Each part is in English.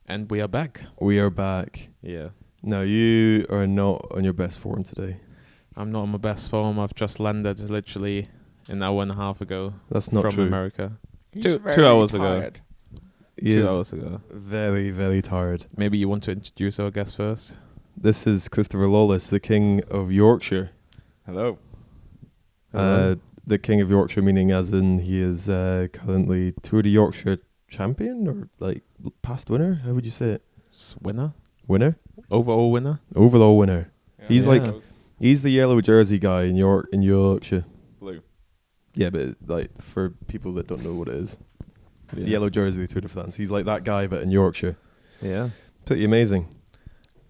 And we are back. We are back. Yeah. Now, you are not on your best form today. I'm not on my best form. I've just landed literally an hour and a half ago. That's not from true. America. He's 2 very hours ago. tired. He 2 is hours ago. very, very tired. Maybe you want to introduce our guest first? This is Christopher Lawless, the King of Yorkshire. Hello. The King of Yorkshire, meaning as in he is currently Tour De Yorkshire champion or like past winner? How would you say it? Winner? Winner? Overall winner? Overall winner. Yeah. He's like- He's the yellow jersey guy in Yorkshire. Blue. Yeah, but like for people that don't know what it is, Yeah. the yellow jersey of the Tour de France. He's like that guy, but in Yorkshire. Yeah. Pretty amazing.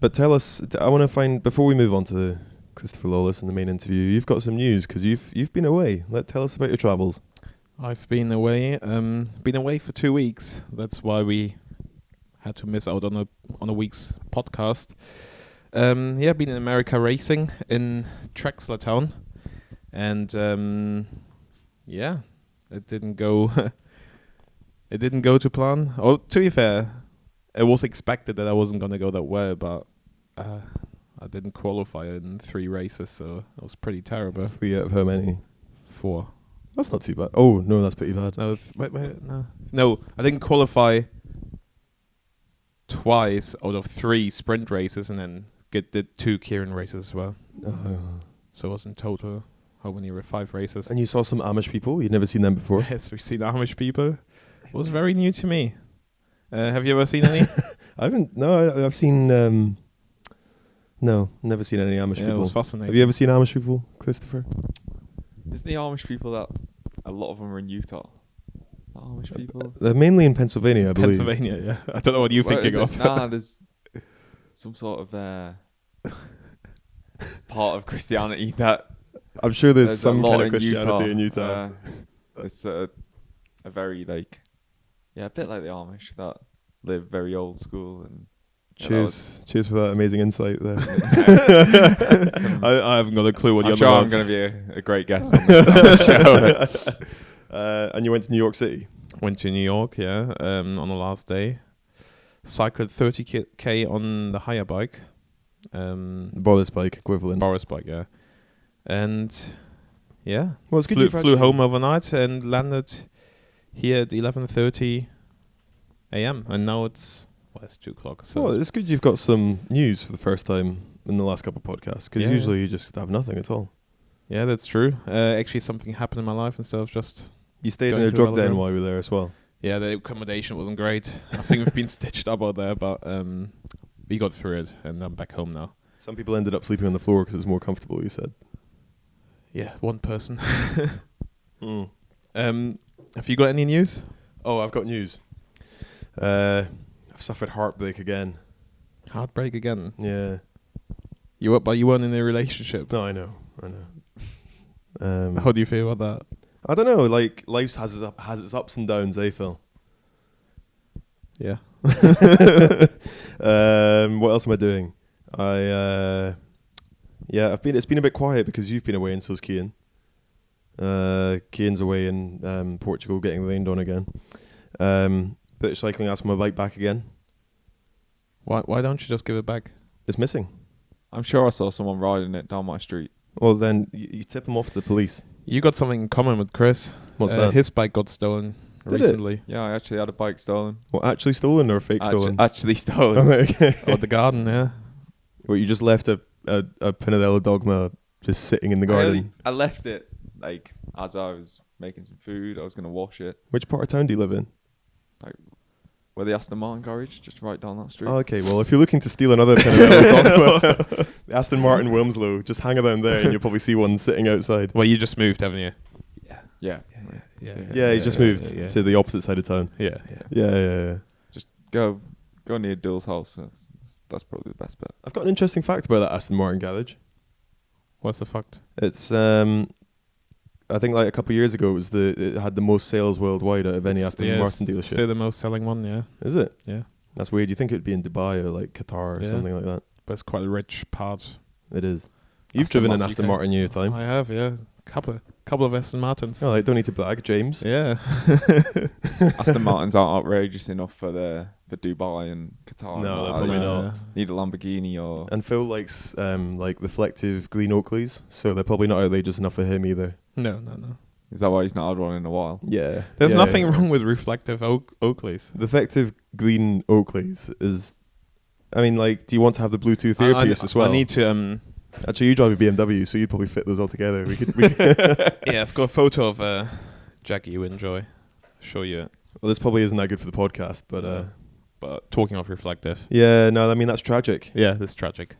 But tell us, I want to find, before we move on to Christopher Lawless and the main interview, you've got some news because you've been away. Tell us about your travels. I've been away. Been away for 2 weeks. That's why we had to miss out on a week's podcast. Been in America racing in Trexler Town, and it didn't go. It didn't go to plan. Oh, to be fair, it was expected that I wasn't gonna go that well, but I didn't qualify in 3 races, so it was pretty terrible. 3 out of how many? 4. That's not too bad. Oh, no, that's pretty bad. No, no, I didn't qualify twice out of 3 sprint races, and then did 2 Kieran races as well. So it was in total, how many were 5 races? And you saw some Amish people? You'd never seen them before? Yes, we've seen Amish people. It was very new to me. Have you ever seen any? I haven't. No, I've seen. No, never seen any Amish Yeah, people. it was fascinating. Have you ever seen Amish people, Christopher? Isn't the Amish people that a lot of them are in Utah? Is that Amish people? They're mainly in Pennsylvania, I believe. Pennsylvania, yeah. I don't know what you're Where thinking is it? of. Nah, there's some sort of part of Christianity that I'm sure there's some a lot kind of Christianity in Utah. It's a very a bit like the Amish that live very old school and. Cheers for that amazing insight there. I haven't got a clue what I'm you're sure on I'm going to be a great guest on this show. And you went to New York City. Went to New York, yeah, on the last day. Cycled 30k on the hire bike. Boris Bike equivalent. Boris Bike, yeah. And, yeah. Well, it's good Flew home overnight and landed here at 11:30 a.m. And now it's 2 o'clock. So Well, it's good you've got some news for the first time in the last couple of podcasts, because Yeah. usually you just have nothing at all. yeah, that's true. Actually, something happened in my life instead of just... You stayed Going in a to drug another den room. while you were there as well. Yeah, the accommodation wasn't great. I think we've been stitched up out there, but we got through it, and I'm back home now. Some people ended up sleeping on the floor because it was more comfortable, you said. Yeah, one person. Have you got any news? Oh, I've got news. I've suffered heartbreak again. Heartbreak again. Yeah. You weren't in a relationship. No, I know. How do you feel about that? I don't know. Like, life has its ups and downs, Phil? Yeah. What else am I doing? It's been a bit quiet because you've been away and so's Cian. Cian's away in Portugal getting rained on again. Bit of cycling, asked for my bike back again. Why don't you just give it back? It's missing. I'm sure I saw someone riding it down my street. Well, then you tip them off to the police. You got something in common with Chris. What's that? His bike got stolen Did it? recently. Yeah, I actually had a bike stolen. What, actually stolen or fake stolen? Actually stolen. Okay. Or the garden, yeah. Well, you just left a Pinarello Dogma just sitting in the garden. I left it as I was making some food. I was going to wash it. Which part of town do you live in? Where the Aston Martin garage, just right down that street. Oh, okay, well, if you're looking to steal another Pinarello Dogma, the Aston Martin Wilmslow, just hang around there and you'll probably see one sitting outside. Well, you just moved, haven't you? Yeah. Yeah, he just moved to the opposite side of town. Yeah. Just go near Dill's house. That's probably the best bet. I've got an interesting fact about that Aston Martin garage. What's the fact? It's I think like a couple of years ago it had the most sales worldwide out of any Aston Martin dealership. Still the most selling one, yeah. Is it? Yeah. That's weird. You think it'd be in Dubai or like Qatar or something like that. But it's quite a rich part. It is. You've Aston driven an Martin Aston UK. Martin in your time. I have, yeah. Couple of Aston Martins. Oh, I don't need to brag, James. Yeah. Aston Martins aren't outrageous enough for the for Dubai and Qatar. and No, all they're that. probably You not. need a Lamborghini or And Phil likes like reflective green Oakleys, so they're probably not outrageous enough for him either. No. is that why he's not had one in a while? Yeah. There's yeah. nothing wrong with reflective Oakleys. The effective green Oakleys is, I mean, like, do you want to have the Bluetooth I earpiece as well? I need to Actually, you drive a BMW, so you'd probably fit those all together. We could. yeah, I've got a photo of Jackie you enjoy. Show you it. Well, this probably isn't that good for the podcast, but But talking of reflective. yeah, no, I mean that's tragic. Yeah, that's tragic.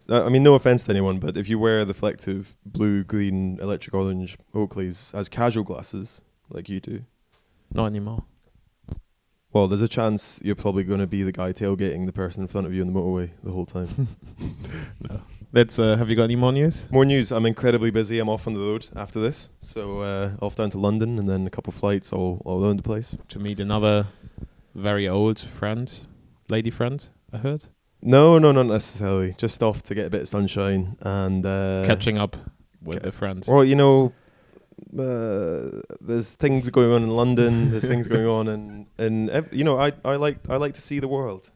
I mean, no offense to anyone, but if you wear reflective blue, green, electric orange Oakleys as casual glasses, like you do, Not anymore. well, there's a chance you're probably going to be the guy tailgating the person in front of you on the motorway the whole time. No. Let's. Have you got any more news? More news. I'm incredibly busy. I'm off on the road after this, so off down to London and then a couple flights all around the place. To meet another very old friend, lady friend, I heard. No, not necessarily. Just off to get a bit of sunshine and Catching up with a friend. Well, you know, there's things going on in London. There's things going on, and you know, I like to see the world.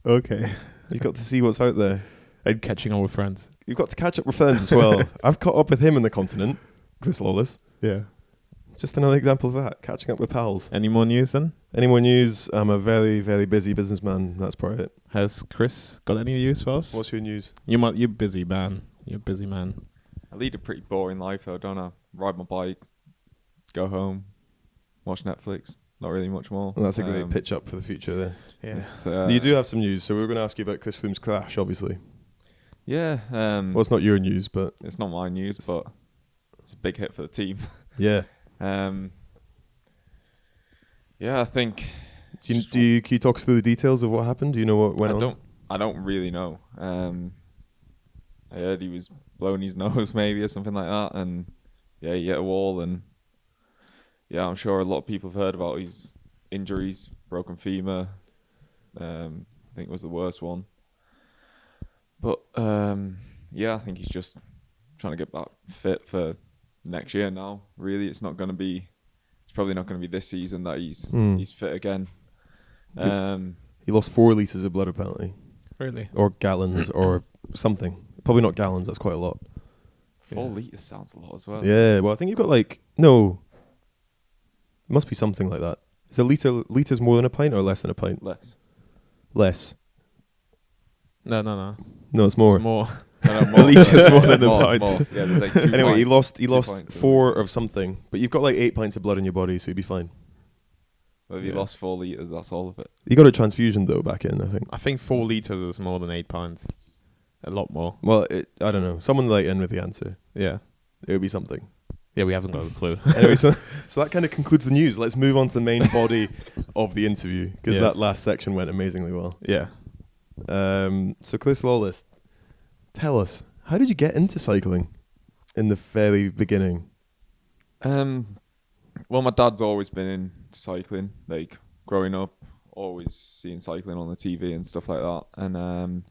Okay. You've got to see what's out there. And catching up with friends. You've got to catch up with friends as well. I've caught up with him in the continent, Chris Lawless. Yeah. Just another example of that, catching up with pals. Any more news then? Any more news? I'm a very, very busy businessman. That's part of it. Has Chris got any news for us? What's your news? You're busy, man. You're a busy man. I lead a pretty boring life though, don't I? Ride my bike, go home, watch Netflix. Not really much more. Well, that's a great pitch up for the future there. Yeah. It's, You do have some news, so we were going to ask you about Chris Froome's crash, obviously. Yeah. Well, it's not your news, but It's not my news, but it's a big hit for the team. yeah. Yeah, I think. Can you talk us through the details of what happened? Do you know what went on? I don't really know. I heard he was blowing his nose maybe or something like that, and yeah, he hit a wall, and yeah, I'm sure a lot of people have heard about his injuries, broken femur. I think was the worst one. But yeah, I think he's just trying to get back fit for next year now. Really, it's probably not going to be this season that he's fit again. He lost 4 litres of blood apparently, Really? or gallons, or something. Probably not gallons. That's quite a lot. 4 litres sounds a lot as well. Yeah. Well, I think you've got no. It must be something like that. Is a litres more than a pint or less than a pint? Less. No. No, it's more. It's more. A litre more than a pint. Yeah, there's like 2 Anyway, pints, he 2 lost pints 4 of something, but you've got like 8 pints of blood in your body, so you'd be fine. Well, if you lost 4 litres, that's all of it. You got a transfusion though back in, I think. I think 4 litres is more than 8 pints. A lot more. Well, I don't know. Someone write in with the answer. Yeah. It would be something. Yeah, we haven't got a clue. Anyway, so that kind of concludes the news. Let's move on to the main body of the interview, because Yes. that last section went amazingly well. Yeah. So Chris Lawless, tell us, how did you get into cycling in the very beginning? Well, my dad's always been into cycling. Like growing up, always seeing cycling on the TV and stuff like that. And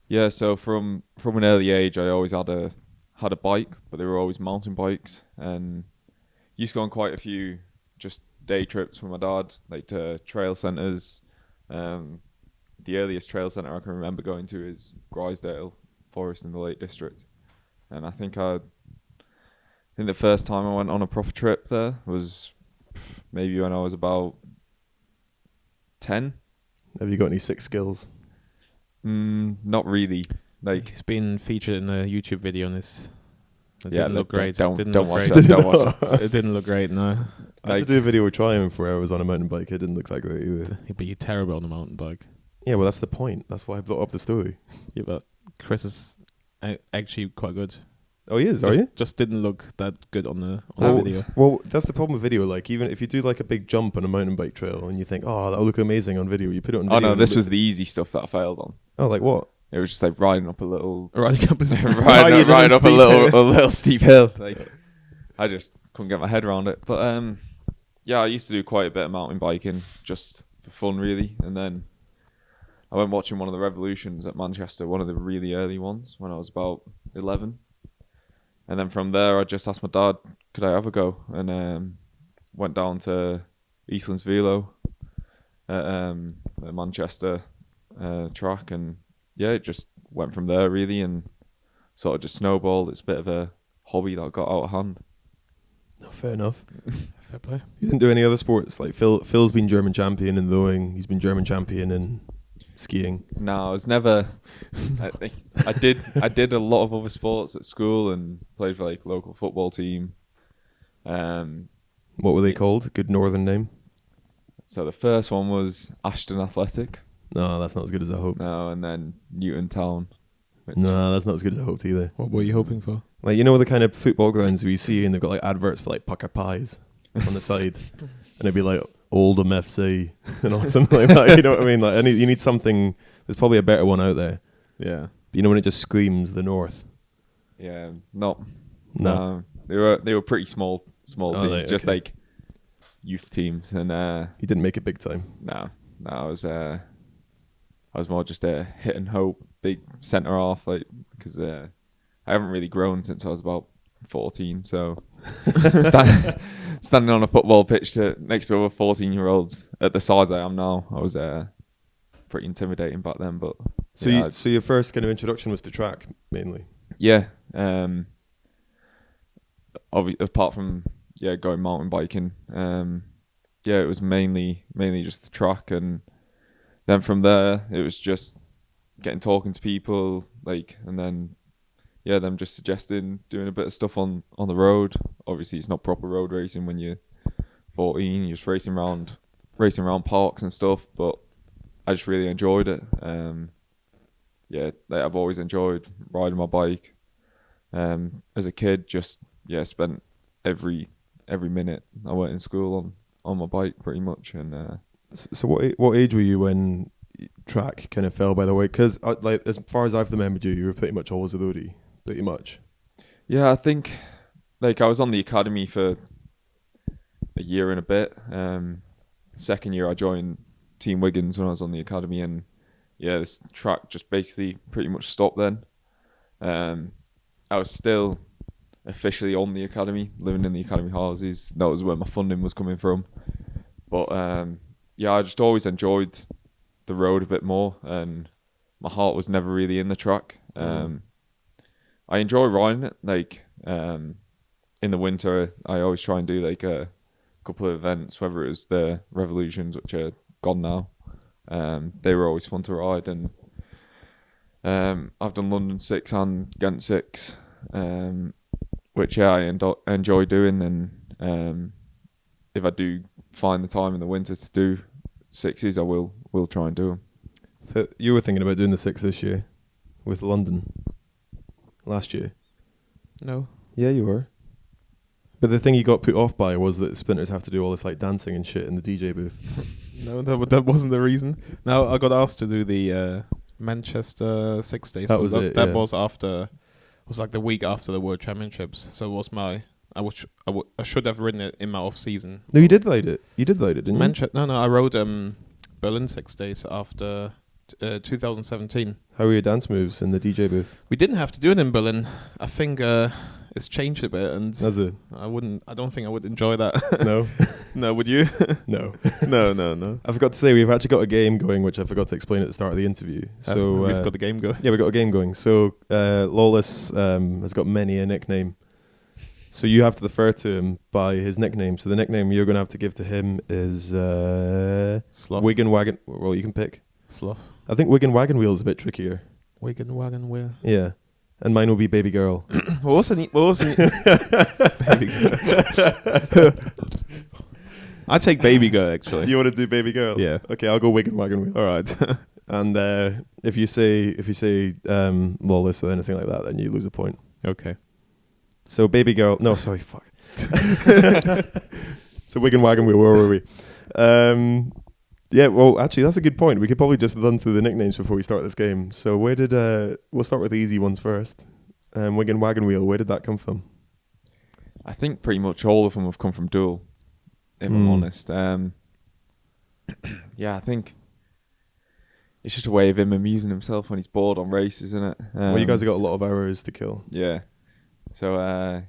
yeah, so from an early age, I always had a bike, but they were always mountain bikes, and used to go on quite a few just day trips with my dad, like to trail centres. The earliest trail centre I can remember going to is Grisdale Forest in the Lake District, and I think the first time I went on a proper trip there was maybe when I was about 10. Have you got any 6 skills? Not really. Like, He's been featured in a YouTube video, and it yeah, didn't look great. Don't Didn't watch look that. great. Don't watch that. It didn't look great, no. I had to do a video with Triumph where I was on a mountain bike. It didn't look that great either. But you're terrible on a mountain bike. Yeah, well, that's the point. That's why I brought up the story. Yeah, but Chris is actually quite good. Oh, he is, are you? Just didn't look that good on the Well, video. Well, that's the problem with video. Like, even if you do like a big jump on a mountain bike trail and you think, oh, that'll look amazing on video, you put it on video. Oh no, and this it was the easy stuff that I failed on. Oh, like what? It was just like riding up a little, Riding up, riding up a little steep hill. Like, I just couldn't get my head around it. But yeah, I used to do quite a bit of mountain biking just for fun, really. And then I went watching one of the Revolutions at Manchester, one of the really early ones, when I was about 11. And then from there, I just asked my dad, could I have a go? And went down to Eastlands Velo at the Manchester track, and yeah, it just went from there really, and sort of just snowballed. It's a bit of a hobby that got out of hand. No, fair enough. Fair play. You didn't do any other sports? Like Phil's been German champion in rowing. He's been German champion in skiing. No, I was never. I did a lot of other sports at school and played for like local football team. What were they called? Good northern name. So the first one was Ashton Athletic. No, that's not as good as I hoped. No, and then Newton Town. No, that's not as good as I hoped either. What were you hoping for? Like, you know the kind of football grounds we see, and they've got like adverts for like pucker pies on the side, and it'd be like Oldham FC and all something like that. You know what I mean? Like, you need something. There's probably a better one out there. Yeah. But you know when it just screams the north. Yeah, No. they were pretty small teams, just like youth teams, and You didn't make it big time. no, I was more just a hit and hope, big centre half, like because I haven't really grown since I was about 14. So standing on a football pitch next to other 14-year-olds at the size I am now, I was pretty intimidating back then. But so your first kind of introduction was to track mainly. yeah, apart from going mountain biking, it was mainly just the track, and then from there it was just talking to people, like, and then them just suggesting doing a bit of stuff on the road. Obviously it's not proper road racing when you're 14, you're just racing around parks and stuff, but I just really enjoyed it. I've always enjoyed riding my bike. As a kid, just spent every minute I went in school on my bike pretty much. And so what age were you when track kind of fell by the way? Because like as far as I've remembered you were pretty much always a roadie, pretty much. Yeah, I think like I was on the academy for a year and a bit. Second year I joined Team Wiggins when I was on the academy, and this track just basically pretty much stopped then. I was still officially on the academy, living in the academy houses. That was where my funding was coming from. But I just always enjoyed the road a bit more, and my heart was never really in the track. I enjoy riding it. Like in the winter, I always try and do like a couple of events, whether it was the Revolutions, which are gone now. They were always fun to ride, and I've done London 6 and Ghent 6, which I enjoy doing. And if I do find the time in the winter to do 6s, I will try and do them. So you were thinking about doing the 6 this year with London last year? No. Yeah, you were. But the thing you got put off by was that sprinters have to do all this like dancing and shit in the DJ booth. No, that wasn't the reason. No, I got asked to do the Manchester 6 days. That was it. That was after. Was like the week after the World Championships. So it was my. I should have ridden it in my off season. No, you did ride it. You did ride it, didn't you? No, I rode Berlin 6 days after 2017. How were your dance moves in the DJ booth? We didn't have to do it in Berlin. I think it's changed a bit, and Does it? I don't think I would enjoy that. No. No, would you? No. No. I forgot to say we've actually got a game going, which I forgot to explain at the start of the interview. So we've got the game going. Yeah, we've got a game going. So Lawless has got many a nickname. So you have to refer to him by his nickname. So the nickname you're going to have to give to him is Sloth. Wiggin Wagon. Well, you can pick. Sloth. I think Wiggin Wagon Wheel is a bit trickier. Wiggin Wagon Wheel. Yeah. And mine will be Baby Girl. What was it? Baby Girl. I take Baby Girl, actually. You want to do Baby Girl? Yeah. Okay, I'll go Wiggin Wagon Wheel. All right. And if you say Lawless or anything like that, then you lose a point. Okay. So Baby Girl. No, sorry, fuck. So Wiggin Wagon Wheel, where were we? Yeah, well, actually, that's a good point. We could probably just run through the nicknames before we start this game. So where did we'll start with the easy ones first. Wiggin Wagon Wheel, where did that come from? I think pretty much all of them have come from Duel, if I'm honest. I think it's just a way of him amusing himself when he's bored on races, isn't it? Well, you guys have got a lot of hours to kill. Yeah. So,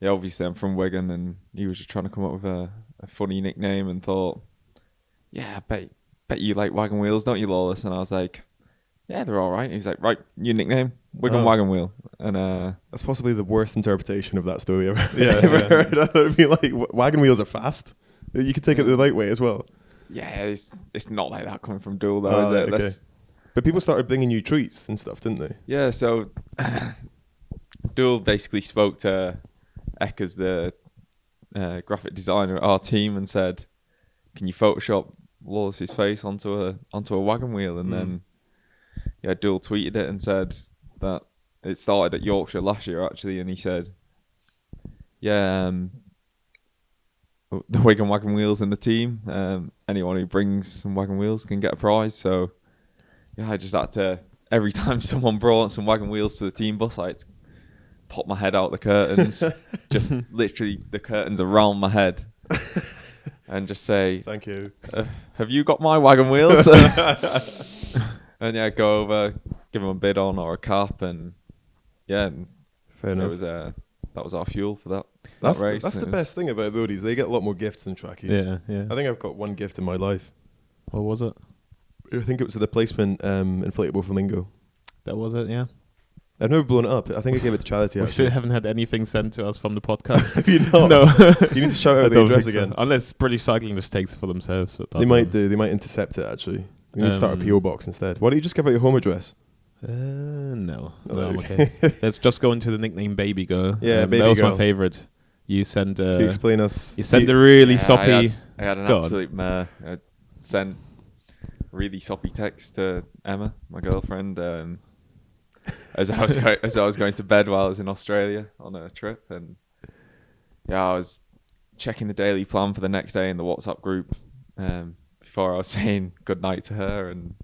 obviously I'm from Wigan, and he was just trying to come up with a funny nickname, and thought, yeah, bet you like wagon wheels, don't you, Lawless? And I was like, yeah, they're all right. He's like, right, new nickname, Wigan Wagon Wheel. And that's possibly the worst interpretation of that story ever. Yeah, ever yeah. heard. It'd be like wagon wheels are fast. You could take it the light way as well. yeah, it's not like that coming from Duel though, is it? Okay. That's- But people started bringing you treats and stuff, didn't they? yeah, so Duel basically spoke to Eckers, the graphic designer at our team, and said, "Can you Photoshop Lawless's face onto a wagon wheel?" And then Duel tweeted it and said that it started at Yorkshire last year actually, and he said, "Yeah, the Wigan wagon wheels in the team. Anyone who brings some wagon wheels can get a prize." So yeah, I just had to, every time someone brought some wagon wheels to the team bus, I had to pop my head out the curtains, just literally the curtains around my head, and just say, "Thank you. Have you got my wagon wheels?" And yeah, go over, give them a bid on or a cap, and yeah, and Fair it enough. was that was our fuel for that race. That's the It was- best thing about roadies. They get a lot more gifts than trackies. Yeah. I think I've got one gift in my life. What was it? I think it was a replacement inflatable flamingo. That was it. Yeah. I've never blown it up. I think I gave it to charity. We Actually. still haven't had anything sent to us from the podcast. You know, No. you need to shout I out the don't address think so. again. Unless British Cycling just takes it for themselves. But They might do. They might intercept it. Actually, we need to start a PO box instead. Why don't you just give out your home address? No, Oh, I'm okay. okay. Let's just go into the nickname Baby Girl. Yeah, Baby that was Girl. my favorite. You sent Can you explain us? you sent a really soppy. I had an Go on. absolute mare. I sent really soppy text to Emma, my girlfriend, as I was going to bed while I was in Australia on a trip, and yeah, I was checking the daily plan for the next day in the WhatsApp group before I was saying good night to her, and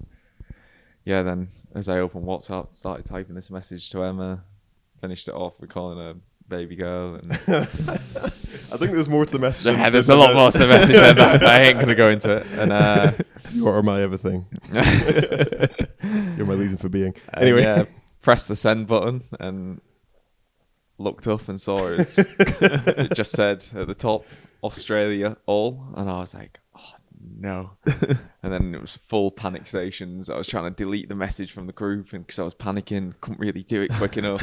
yeah, then as I opened WhatsApp, started typing this message to Emma, finished it off with calling her baby girl, and I think there's more to the message. yeah, there's a lot more to the message than that. I ain't gonna go into it. And You are my everything. You're my reason for being. Anyway, yeah, pressed the send button and looked up and saw it just said at the top Australia all, and I was like, oh no. And then it was full panic stations. I was trying to delete the message from the group, and because I was panicking, couldn't really do it quick enough.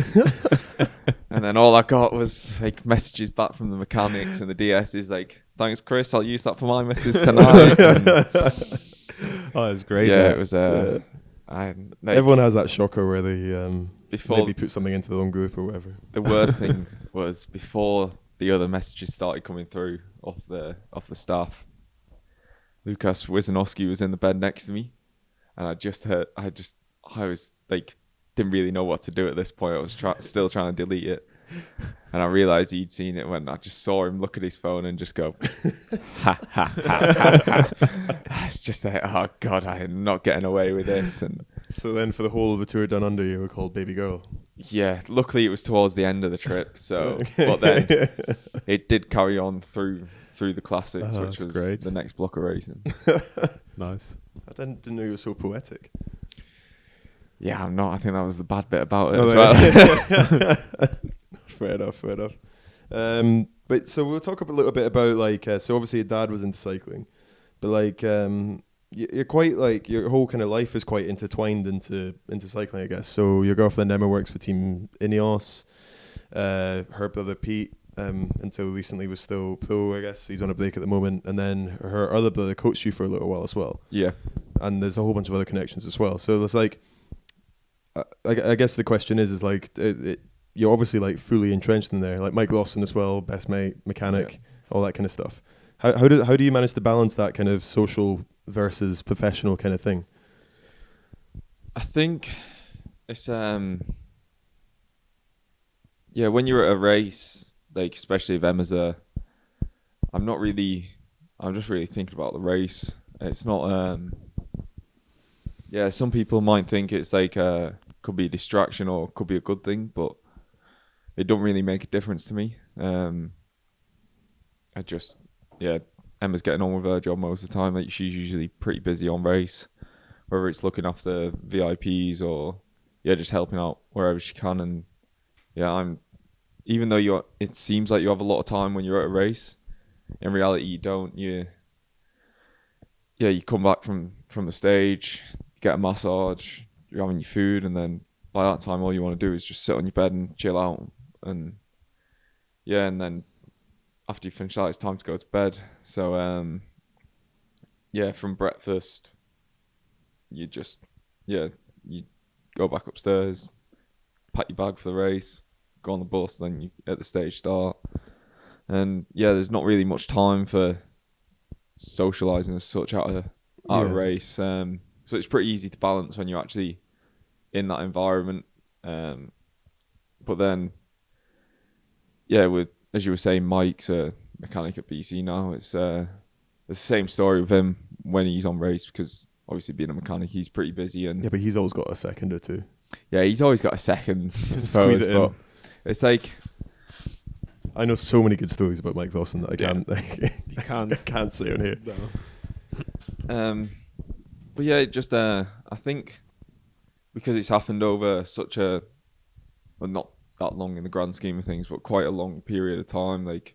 And then all I got was like messages back from the mechanics and the DSs like, "Thanks Chris, I'll use that for my missus tonight." Oh, it's great. Yeah, that. it was everyone has that shocker where they before maybe put something into the wrong group or whatever. the worst thing was before the other messages started coming through off the staff. Lukas Wisnowski was in the bed next to me, and I was like, didn't really know what to do at this point. I was still trying to delete it, and I realised he'd seen it when I just saw him look at his phone and just go, ha ha ha ha ha. It's just like, oh god, I am not getting away with this. And So then for the whole of the tour down under, you were called baby girl. yeah, luckily it was towards the end of the trip, so Okay. but then it did carry on through the classics, Oh, which that's was great. the next block of racing. Nice. I didn't know you were so poetic. Yeah, I'm not. I think that was the bad bit about it Oh, as there. well. Fair enough. But so we'll talk a little bit about like so obviously your dad was into cycling, but like you're quite like your whole kind of life is quite intertwined into cycling, I guess. So your girlfriend Emma works for Team Ineos. Her brother Pete until recently was still pro, I guess. He's on a break at the moment, and then her other brother coached you for a little while as well. Yeah. And there's a whole bunch of other connections as well. So there's like I guess the question is like you're obviously like fully entrenched in there, like Mike Lawson as well, best mate, mechanic, all that kind of stuff. How do you manage to balance that kind of social versus professional kind of thing? I think it's when you're at a race, like especially if Emma's I'm just really thinking about the race. It's not some people might think it's like could be a distraction or could be a good thing, but it don't really make a difference to me. Emma's getting on with her job most of the time. Like she's usually pretty busy on race, whether it's looking after VIPs or just helping out wherever she can. And even though it seems like you have a lot of time when you're at a race, in reality you don't. you come back from the stage, get a massage, you're having your food, and then by that time all you want to do is just sit on your bed and chill out. And and then after you finish that, it's time to go to bed. So from breakfast you just you go back upstairs, pack your bag for the race, go on the bus, then you at the stage start. And there's not really much time for socialising as such at a race. So it's pretty easy to balance when you're actually in that environment. But then, with, as you were saying, Mike's a mechanic at BC now. It's the same story with him when he's on race, because obviously being a mechanic, he's pretty busy. And but he's always got a second or two. Yeah, he's always got a second, I suppose. But it's like, I know so many good stories about Mike Dawson that I can't say on here. No. But just I think because it's happened over such a, well, not that long in the grand scheme of things, but quite a long period of time. Like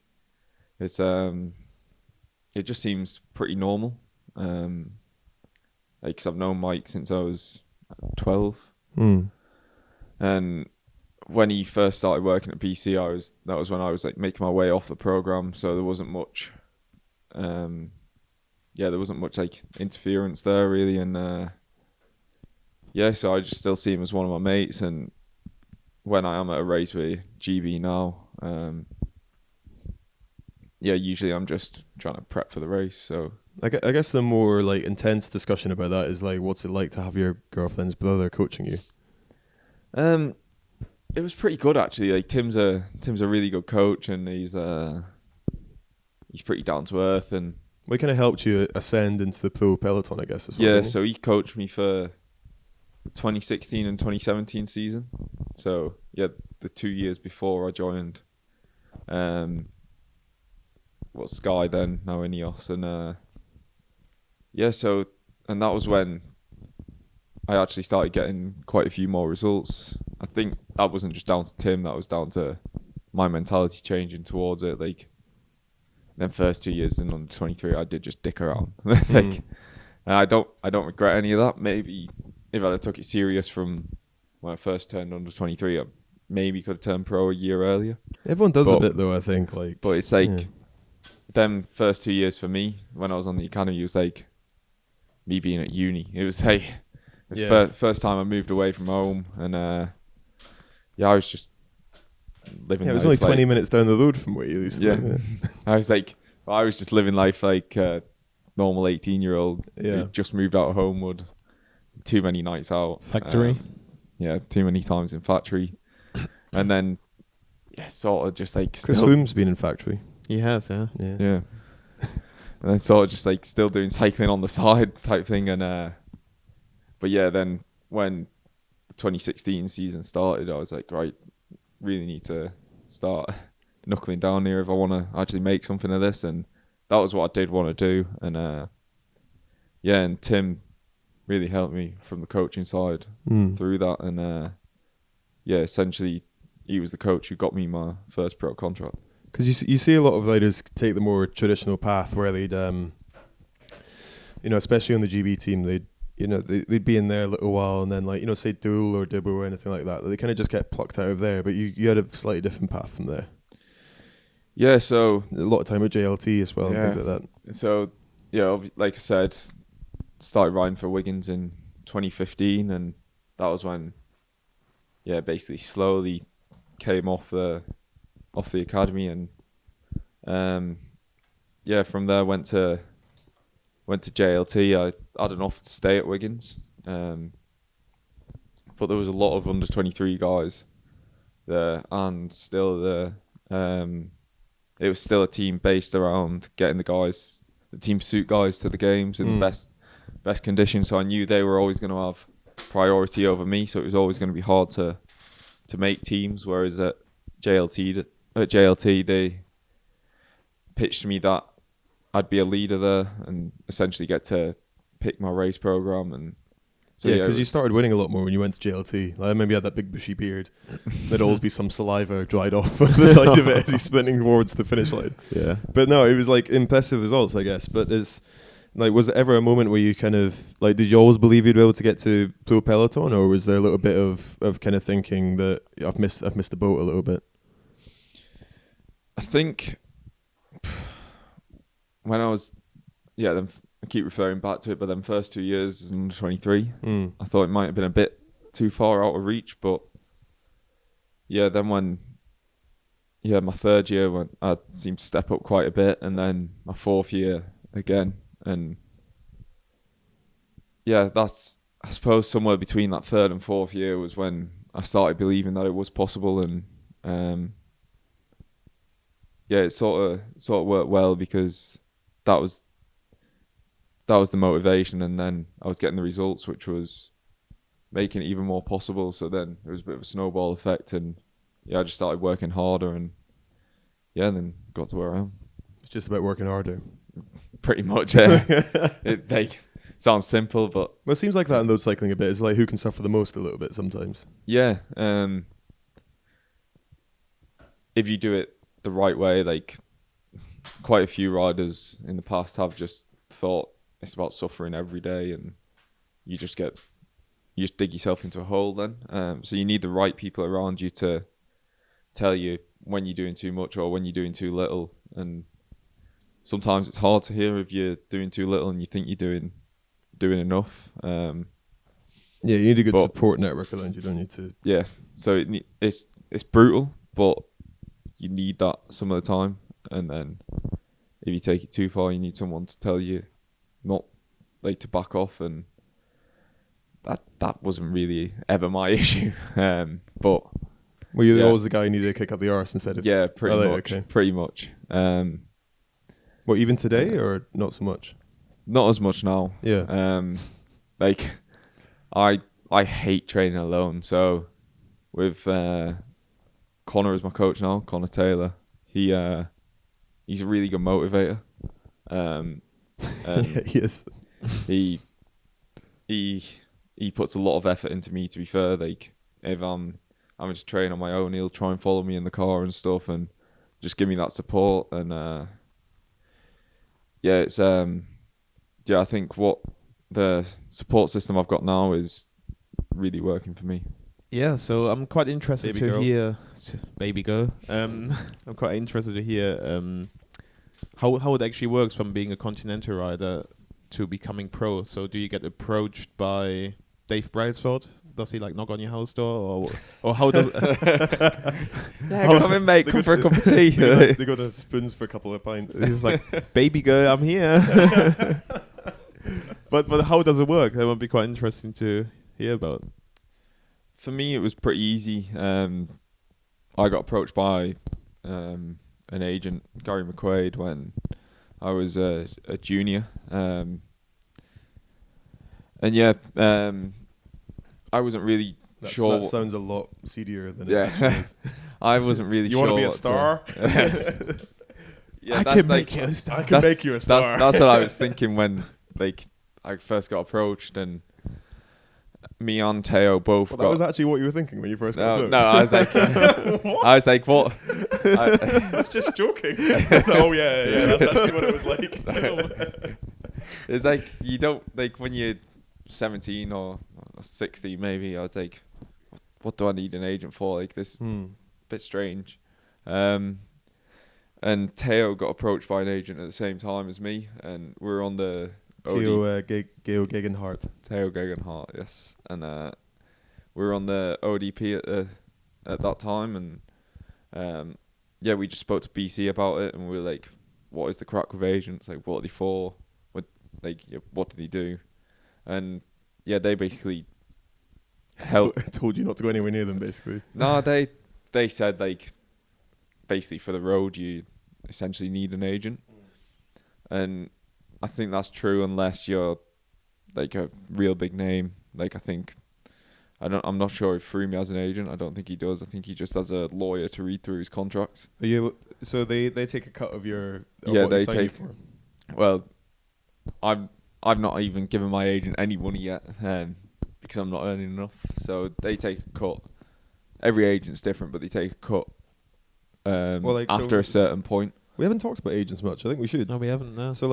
it's it just seems pretty normal. Like, 'cause I've known Mike since I was 12, and when he first started working at BC, that was when I was like making my way off the program, so there wasn't much there wasn't much like interference there really. And so I just still see him as one of my mates. And when I am at a race with GB now, usually I'm just trying to prep for the race. So I guess the more like intense discussion about that is like, what's it like to have your girlfriend's brother coaching you? It was pretty good actually. Like Tim's a really good coach, and he's pretty down to earth. And we kind of helped you ascend into the pro peloton, I guess. As well, yeah, so he coached me for the 2016 and 2017 season. So the 2 years before I joined, Sky then, now Ineos, and and that was when I actually started getting quite a few more results. I think that wasn't just down to Tim, that was down to my mentality changing towards it. Like, then first 2 years in under 23, I did just dick around. And I don't regret any of that. Maybe if I'd have took it serious from when I first turned under 23, I maybe could have turned pro a year earlier. Everyone does a bit though, I think. But it's like, them first 2 years for me, when I was on the academy, it was like me being at uni. It was like the first time I moved away from home, and I was just living. Yeah, it was only 20 minutes down the road from where you used to live. I was just living life like a normal 18-year-old who just moved out of Homewood. Too many nights out. Factory. Too many times in factory. And then, sort of just like... Chris Froome's been in factory. He has, yeah. And then sort of just like still doing cycling on the side type thing. And then when the 2016 season started, I was like, right, really need to start knuckling down here if I want to actually make something of this. And that was what I did want to do. And and Tim really helped me from the coaching side through that. And essentially he was the coach who got me my first pro contract. Because you see a lot of riders take the more traditional path where they'd, especially on the GB team, they'd be in there a little while and then, like, say Duel or Dibbo or anything like that. They kind of just get plucked out of there. But you had a slightly different path from there. Yeah, so a lot of time with JLT as well and things like that. So like I said, started riding for Wiggins in 2015, and that was when basically slowly came off the academy, and from there went to JLT. I had an offer to stay at Wiggins, but there was a lot of under 23 guys there, and still it was still a team based around getting the team suit guys to the games in the best condition. So I knew they were always going to have priority over me, so it was always going to be hard to make teams. Whereas at JLT they pitched to me that I'd be a leader there and essentially get to pick my race program. And so because you started winning a lot more when you went to JLT. I remember you had that big bushy beard. There'd always be some saliva dried off on the side of it as he's sprinting towards the finish line. Yeah, but no, it was like impressive results, I guess. But Like, was there ever a moment where you kind of like, did you always believe you'd be able to get to Pro Peloton, or was there a little bit of kind of thinking that I've missed the boat a little bit? I think when I was, I keep referring back to it, but then first 2 years as an under 23, I thought it might have been a bit too far out of reach, but then when my third year when I seemed to step up quite a bit, and then my fourth year again, and that's, I suppose, somewhere between that third and fourth year was when I started believing that it was possible, and it sort of worked well, because that was the motivation, and then I was getting the results, which was making it even more possible. So then it was a bit of a snowball effect, and I just started working harder, and then got to where I am. It's just about working harder. Pretty much. It sounds simple, but well, it seems like that in road cycling a bit. It's like who can suffer the most a little bit sometimes. Yeah. If you do it the right way, like quite a few riders in the past have just thought it's about suffering every day, and you just dig yourself into a hole then. So you need the right people around you to tell you when you're doing too much or when you're doing too little. And sometimes it's hard to hear if you're doing too little and you think you're doing enough. You need a good support network around you, don't you? To so it's brutal, but you need that some of the time. And then if you take it too far, you need someone to tell you not like to back off, and that wasn't really ever my issue. But were you always the guy who needed to kick up the arse instead of pretty much. What, even today, or not so much? Not as much now. Like I hate training alone. So with Connor as my coach now, Connor Taylor, he's a really good motivator. He is. He puts a lot of effort into me, to be fair. Like if I'm having to train on my own, he'll try and follow me in the car and stuff, and just give me that support. And it's I think what the support system I've got now is really working for me. Yeah, so I'm quite interested hear baby girl. I'm quite interested to hear how it actually works from being a continental rider to becoming pro. So do you get approached by Dave Brailsford? Does he like knock on your house door, or how does? Come in, mate. Come for a cup of tea. They got the spoons for a couple of pints. He's like, baby girl, I'm here. But how does it work? That would be quite interesting to hear about. For me, it was pretty easy. I got approached by an agent, Gary McQuaid, when I was a junior. I wasn't really sure. That sounds a lot seedier than it actually is. I wasn't really you sure. You want to be a star? I can make you a star. I can make you a star. That's what I was thinking when I first got approached, and me and Teo both got... That was actually what you were thinking when you first got approached? No, I was like... What? I was like, what? I was just joking. Oh, yeah, that's actually what it was like. It's like, you don't... Like, when you're 17 or 16 maybe, I was like, what do I need an agent for? Like, this is a bit strange. And Teo got approached by an agent at the same time as me, and we were on the... Teo Gegenhardt. Teo Gegenhardt, yes. And we were on the ODP at that time, and we just spoke to BC about it, and we were like, what is the crack with agents? Like, what are they for? What do they do? And they basically told you not to go anywhere near them, basically. No, they said, like, basically for the road you essentially need an agent, and I think that's true unless you're like a real big name. Like, I'm not sure if Froome has an agent. I don't think he does. I think he just has a lawyer to read through his contracts. So they take a cut of your... They take... Well, I've not even given my agent any money yet, because I'm not earning enough. So they take a cut. Every agent's different, but they take a cut after a certain point. We haven't talked about agents much. I think we should. No, we haven't. No. So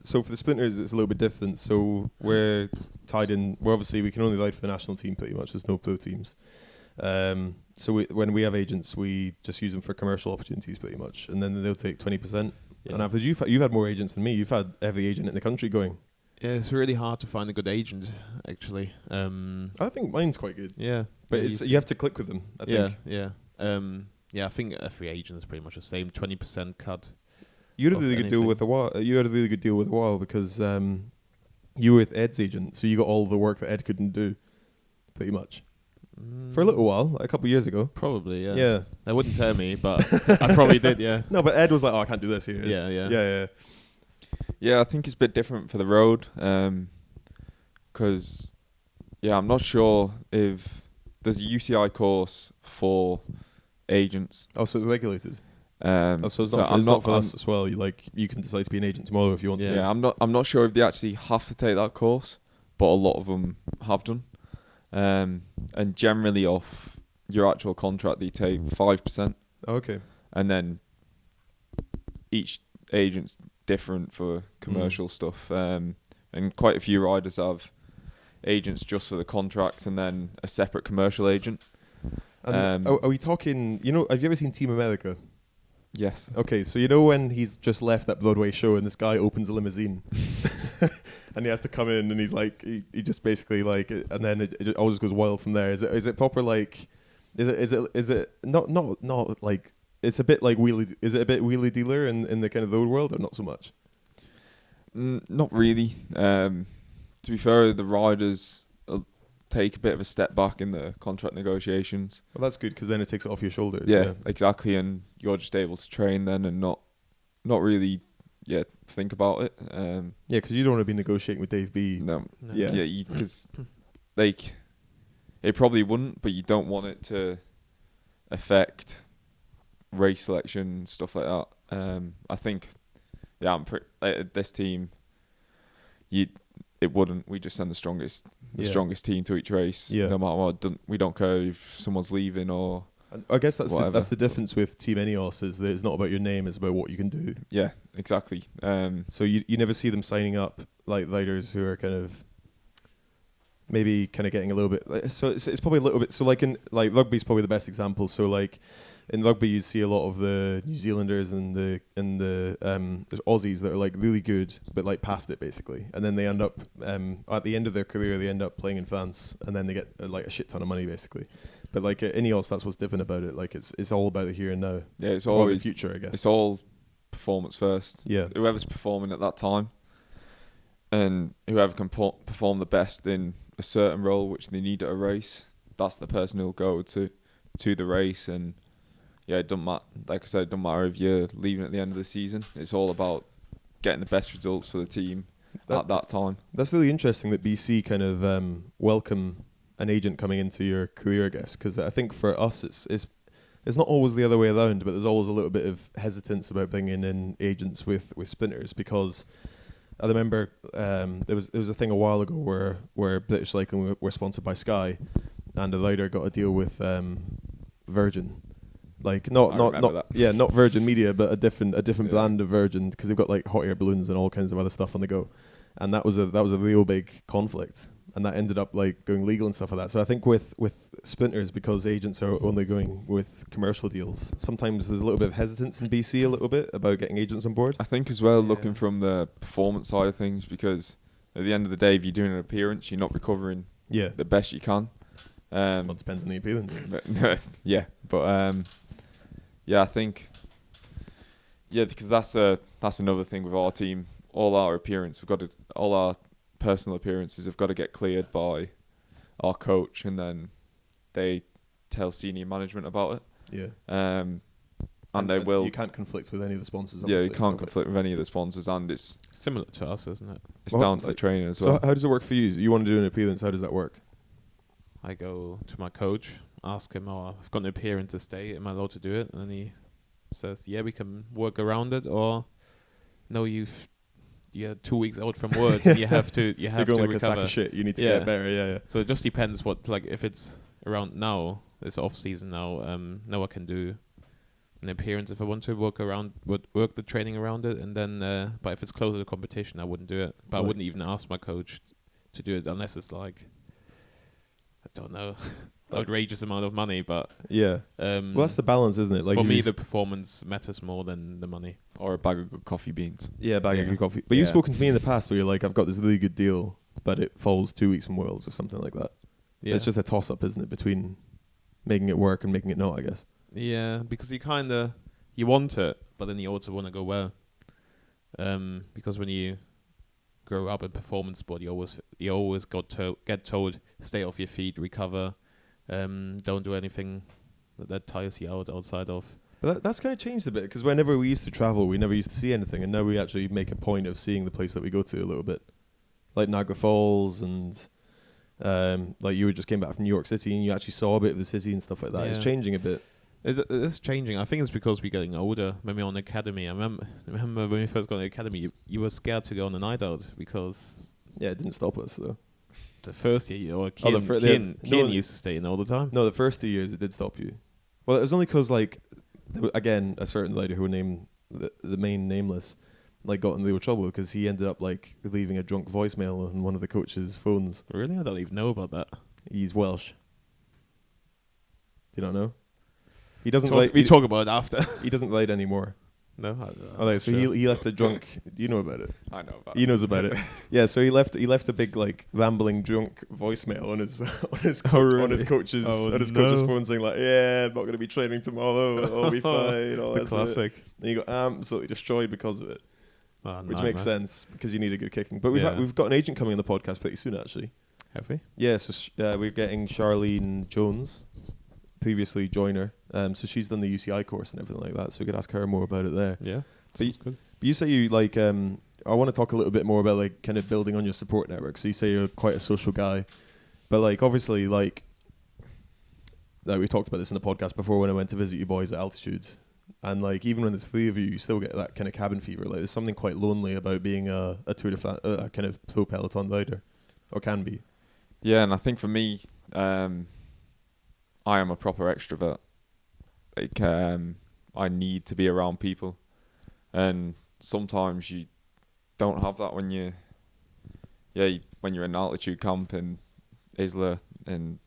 so for the splinters, it's a little bit different. So we're tied in. Well, obviously we can only ride for the national team pretty much. There's no pro teams. So when we have agents, we just use them for commercial opportunities pretty much, and then they'll take 20%. On average, you've had more agents than me. You've had every agent in the country going. Yeah, it's really hard to find a good agent, actually. I think mine's quite good. Yeah, but you have to click with them. I think. Yeah. I think every agent is pretty much the same. 20% cut. You had a really good deal with a while. You had a really good deal with a while because you were with Ed's agent, so you got all the work that Ed couldn't do, pretty much. For a little while, like a couple of years ago. Probably, yeah. Yeah. They wouldn't tell me, but I probably did, yeah. No, but Ed was like, "Oh, I can't do this here." Yeah. Yeah, I think it's a bit different for the road, because I'm not sure if there's a UCI course for agents. Oh, so it's regulated. So it's not for us as well. You can decide to be an agent tomorrow if you want to. Yeah, I'm not sure if they actually have to take that course, but a lot of them have done. And generally off your actual contract, they take 5%. Okay. And then each agent's different for commercial stuff. And quite a few riders have agents just for the contracts and then a separate commercial agent. And are we talking, have you ever seen Team America? Yes. Okay, so when he's just left that Broadway show and this guy opens a limousine and he has to come in and he's like, he just basically like, and then it always goes wild from there. Is it proper like, is it not like, it's a bit like is it a bit wheelie dealer in the kind of the old world or not so much? Not really. To be fair, the riders take a bit of a step back in the contract negotiations. Well, that's good because then it takes it off your shoulders. Yeah, exactly, and you're just able to train then and not really think about it. Because you don't want to be negotiating with Dave B. No. Yeah, because like it probably wouldn't, but you don't want it to affect race selection, stuff like that. I think I'm this team. It wouldn't. We just send the strongest team to each race, no matter what. We don't care if someone's leaving or. I guess that's the difference with Team Ineos is that it's not about your name; it's about what you can do. Yeah, exactly. So you never see them signing up like riders who are kind of maybe kind of getting a little bit. So it's probably a little bit. So like in rugby is probably the best example. So like in rugby, you see a lot of the New Zealanders and the there's Aussies that are like really good, but like past it basically, and then they end up at the end of their career they end up playing in France, and then they get like a shit ton of money basically. But like at Ineos, that's what's different about it. Like it's all about the here and now. Yeah, it's all the future, I guess. It's all performance first. Yeah, whoever's performing at that time, and whoever can perform the best in a certain role which they need at a race, that's the person who'll go to the race. And yeah, it doesn't matter. Like I said, it doesn't matter if you're leaving at the end of the season. It's all about getting the best results for the team at that time. That's really interesting that BC kind of welcome an agent coming into your career, I guess, because I think for us it's not always the other way around, but there's always a little bit of hesitance about bringing in agents with sprinters, because I remember there was a thing a while ago where British Cycling were sponsored by Sky, and the rider got a deal with Virgin. Like not Virgin Media, but a different brand of Virgin, because they've got like hot air balloons and all kinds of other stuff on the go, and that was a real big conflict, and that ended up like going legal and stuff like that. So I think with sprinters, because agents are only going with commercial deals, sometimes there's a little bit of hesitance in BC a little bit about getting agents on board. I think as well, looking from the performance side of things, because at the end of the day, if you're doing an appearance, you're not recovering the best you can. Well, it depends on the appearance. I think because that's another thing with our team. All our personal appearances have got to get cleared by our coach, and then they tell senior management about it. Yeah. And they will. You can't conflict with any of the sponsors. Yeah, you can't conflict with any of the sponsors, and it's similar to us, isn't it? It's down to the trainer as well. So how does it work for you? You want to do an appearance? How does that work? I go to my coach, ask him, I've got an appearance this day, am I allowed to do it? And then he says, yeah, we can work around it, or no, you're 2 weeks out from words and you have to You're going like recover. a sack of shit. You need to get better. Yeah. So it just depends what, like, if it's around now, it's off season now, I can do an appearance if I want to work the training around it, and then but if it's close to the competition, I wouldn't do it. But I wouldn't even ask my coach to do it unless it's like, I don't know, outrageous amount of money. But yeah, well, that's the balance, isn't it? Like for me, the performance matters more than the money. Or a bag of good coffee beans. Yeah, bag of good coffee. But you've spoken to me in the past where you're like, I've got this really good deal, but it falls 2 weeks from Worlds or something like that. Yeah. It's just a toss-up, isn't it, between making it work and making it not, I guess. Yeah, because you want it, but then you also want to go well. Because when you grow up in performance sport, you always get told, stay off your feet, recover, don't do anything that tires you out outside of. But that's kind of changed a bit, because whenever we used to travel, we never used to see anything, and now we actually make a point of seeing the place that we go to a little bit. Like Niagara Falls, and like you just came back from New York City and you actually saw a bit of the city and stuff like that. Yeah. It's changing a bit. It's changing. I think it's because we're getting older. Maybe on the academy. I remember when we first got on the academy, you were scared to go on a night out because... Yeah, it didn't stop us, though. The first year, or Kian used to stay in all the time. No, the first 2 years it did stop you. Well, it was only because, like, again, a certain lady who would name the main nameless, like, got in real trouble because he ended up, like, leaving a drunk voicemail on one of the coach's phones. Really? I don't even know about that. He's Welsh. Do you not know? He doesn't we talk about it after. He doesn't write anymore. No. So he left a drunk. Do you know about it? I know about it. He knows about it. Yeah. So he left a big like rambling drunk voicemail on his coach's phone saying like, yeah, I'm not going to be training tomorrow. I'll be fine. All the classic. And you got absolutely destroyed because of it, which makes sense because you need a good kicking. But we've got an agent coming on the podcast pretty soon actually. Have we? Yeah. So we're getting Charlene Jones. Previously joiner, so she's done the UCI course and everything like that, so we could ask her more about it there. Yeah, but you say you like I want to talk a little bit more about like kind of building on your support network. So you say you're quite a social guy, but like obviously like we talked about this in the podcast before when I went to visit you boys at altitudes, and like even when there's 3 of you still get that kind of cabin fever. Like there's something quite lonely about being a Tour de France, a kind of pro peloton rider, or can be. Yeah, and I think for me, I am a proper extrovert. Like, I need to be around people, and sometimes you don't have that when you're in altitude camp in Isla in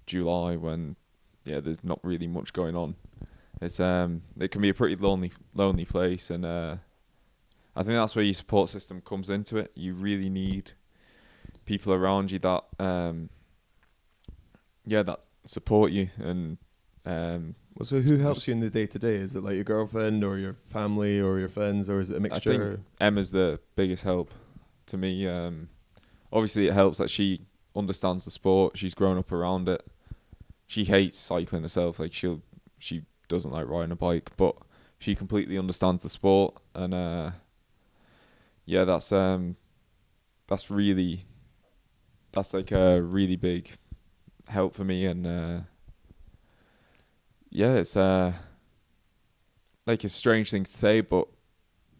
July when there's not really much going on. It's it can be a pretty lonely place, and I think that's where your support system comes into it. You really need people around you that that support you. And so who helps you in the day to day? Is it like your girlfriend or your family or your friends, or is it a mixture? I think Emma's the biggest help to me. Obviously it helps that she understands the sport, she's grown up around it. She hates cycling herself, like she doesn't like riding a bike, but she completely understands the sport, and that's like a really big help for me. And it's like a strange thing to say, but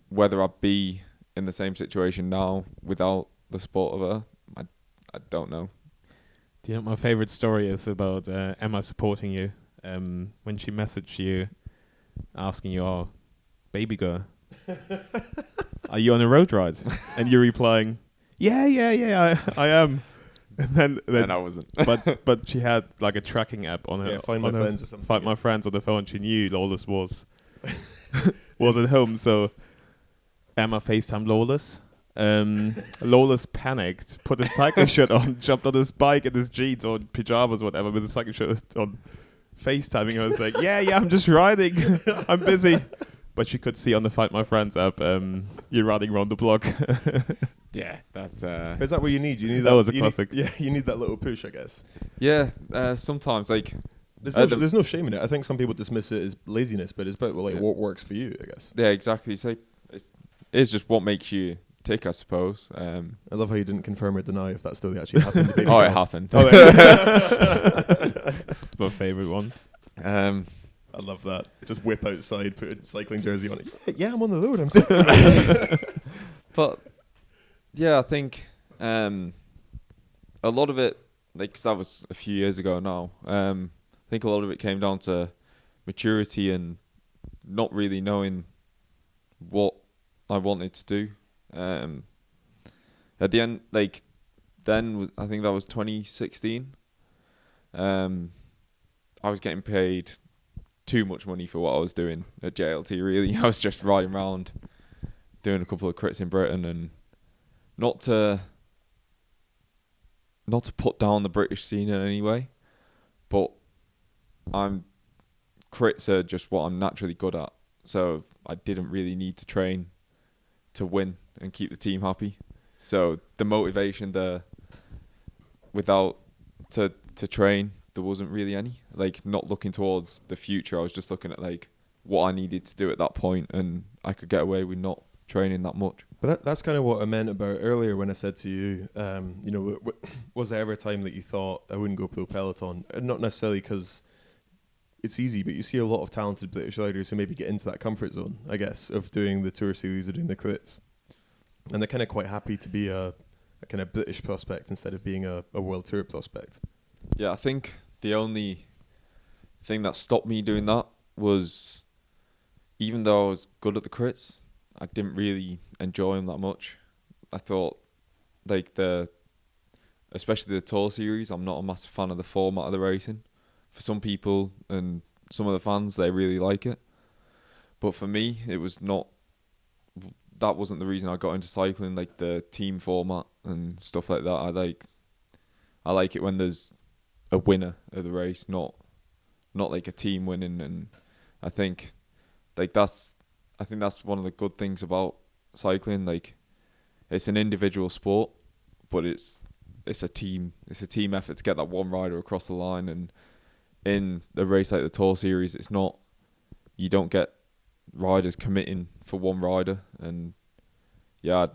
whether I'd be in the same situation now without the support of her, I don't know. Do you know what my favourite story is about Emma supporting you? When she messaged you asking you, "Oh, baby girl, are you on a road ride?" And you're replying, yeah, I am. And then I wasn't. but she had like a tracking app on her. Find My Friends or something. Find My Friends on the phone. She knew Lawless was at home, so Emma FaceTimed Lawless. Lawless panicked, put a cycling shirt on, jumped on his bike in his jeans or pajamas, whatever, with a cycling shirt on, FaceTiming her and saying, yeah, I'm just riding, I'm busy. But she could see on the Find My Friends app, you're riding around the block. Yeah, that's... Is that what you need? You need that was a classic. You need that little push, I guess. Yeah, sometimes, like... There's no shame in it. I think some people dismiss it as laziness, but it's about what works for you, I guess. Yeah, exactly. It's just what makes you tick, I suppose. I love how you didn't confirm or deny if that story actually happened. It happened. My favourite one. I love that. Just whip outside, put a cycling jersey on it. Yeah, I'm on the road. I'm cycling. But yeah, I think a lot of it, like, 'cause that was a few years ago now. I think a lot of it came down to maturity and not really knowing what I wanted to do. At the end, like then I think that was 2016. I was getting paid too much money for what I was doing at JLT. Really, I was just riding around, doing a couple of crits in Britain, and not to put down the British scene in any way, but crits are just what I'm naturally good at. So I didn't really need to train to win and keep the team happy. So the motivation there, without to train, there wasn't really any. Like, not looking towards the future, I was just looking at like what I needed to do at that point, and I could get away with not training that much. But that's kind of what I meant about earlier when I said to you, you know, was there ever a time that you thought I wouldn't go pro peloton? And not necessarily because it's easy, but you see a lot of talented British riders who maybe get into that comfort zone, I guess, of doing the Tour Series or doing the crits. And they're kind of quite happy to be a kind of British prospect instead of being a World Tour prospect. Yeah, I think the only thing that stopped me doing that was, even though I was good at the crits, I didn't really enjoy them that much. I thought, like, especially the Tour Series, I'm not a massive fan of the format of the racing. For some people and some of the fans, they really like it. But for me, that wasn't the reason I got into cycling, like the team format and stuff like that. I like it when there's a winner of the race, not like a team winning. And I think that's one of the good things about cycling. Like, it's an individual sport, but it's a team effort to get that one rider across the line. And in a race like the Tour Series, it's not, you don't get riders committing for one rider. And I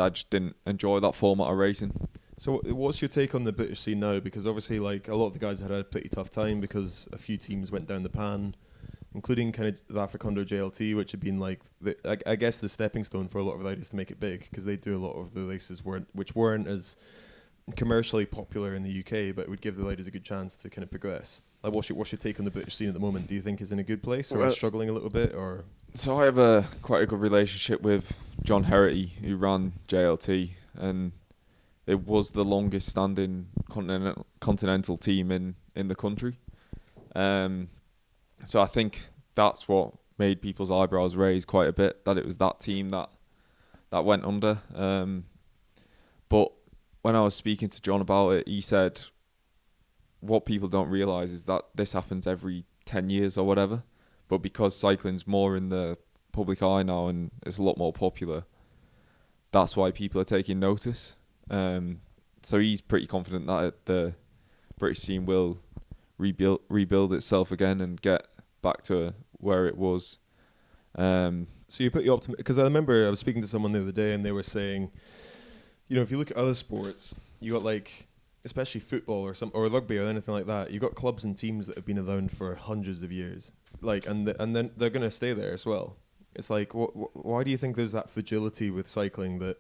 just didn't enjoy that format of racing. So what's your take on the British scene now? Because obviously, like, a lot of the guys had a pretty tough time because a few teams went down the pan, including kind of the Africondo JLT, which had been like, I guess, the stepping stone for a lot of riders to make it big, because they do a lot of the races which weren't as commercially popular in the UK, but it would give the riders a good chance to kind of progress. Like, what's your take on the British scene at the moment? Do you think is in a good place, or struggling a little bit, or? So I have quite a good relationship with John Herity, who ran JLT, and it was the longest standing continental team in the country. So I think that's what made people's eyebrows raise quite a bit, that it was that team that went under. But when I was speaking to John about it, he said what people don't realise is that this happens every 10 years or whatever. But because cycling's more in the public eye now and it's a lot more popular, that's why people are taking notice. So he's pretty confident that the British scene will rebuild itself again and get back to where it was. So you put your optimism, because I remember I was speaking to someone the other day and they were saying, you know, if you look at other sports, you got like, especially football or rugby or anything like that, you got clubs and teams that have been around for hundreds of years, like, and then they're going to stay there as well. It's like, why do you think there's that fragility with cycling, that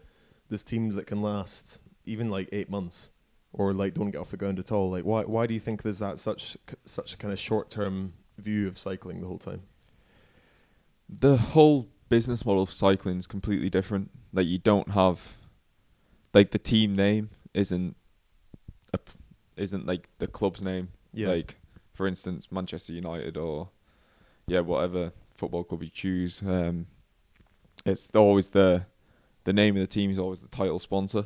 there's teams that can last even like 8 months, or like don't get off the ground at all? Like, why do you think there's that such a kind of short-term view of cycling the whole time? The whole business model of cycling is completely different. Like, you don't have, like, the team name isn't like the club's name. Yeah. Like, for instance, Manchester United or whatever football club you choose. It's always the name of the team is always the title sponsor.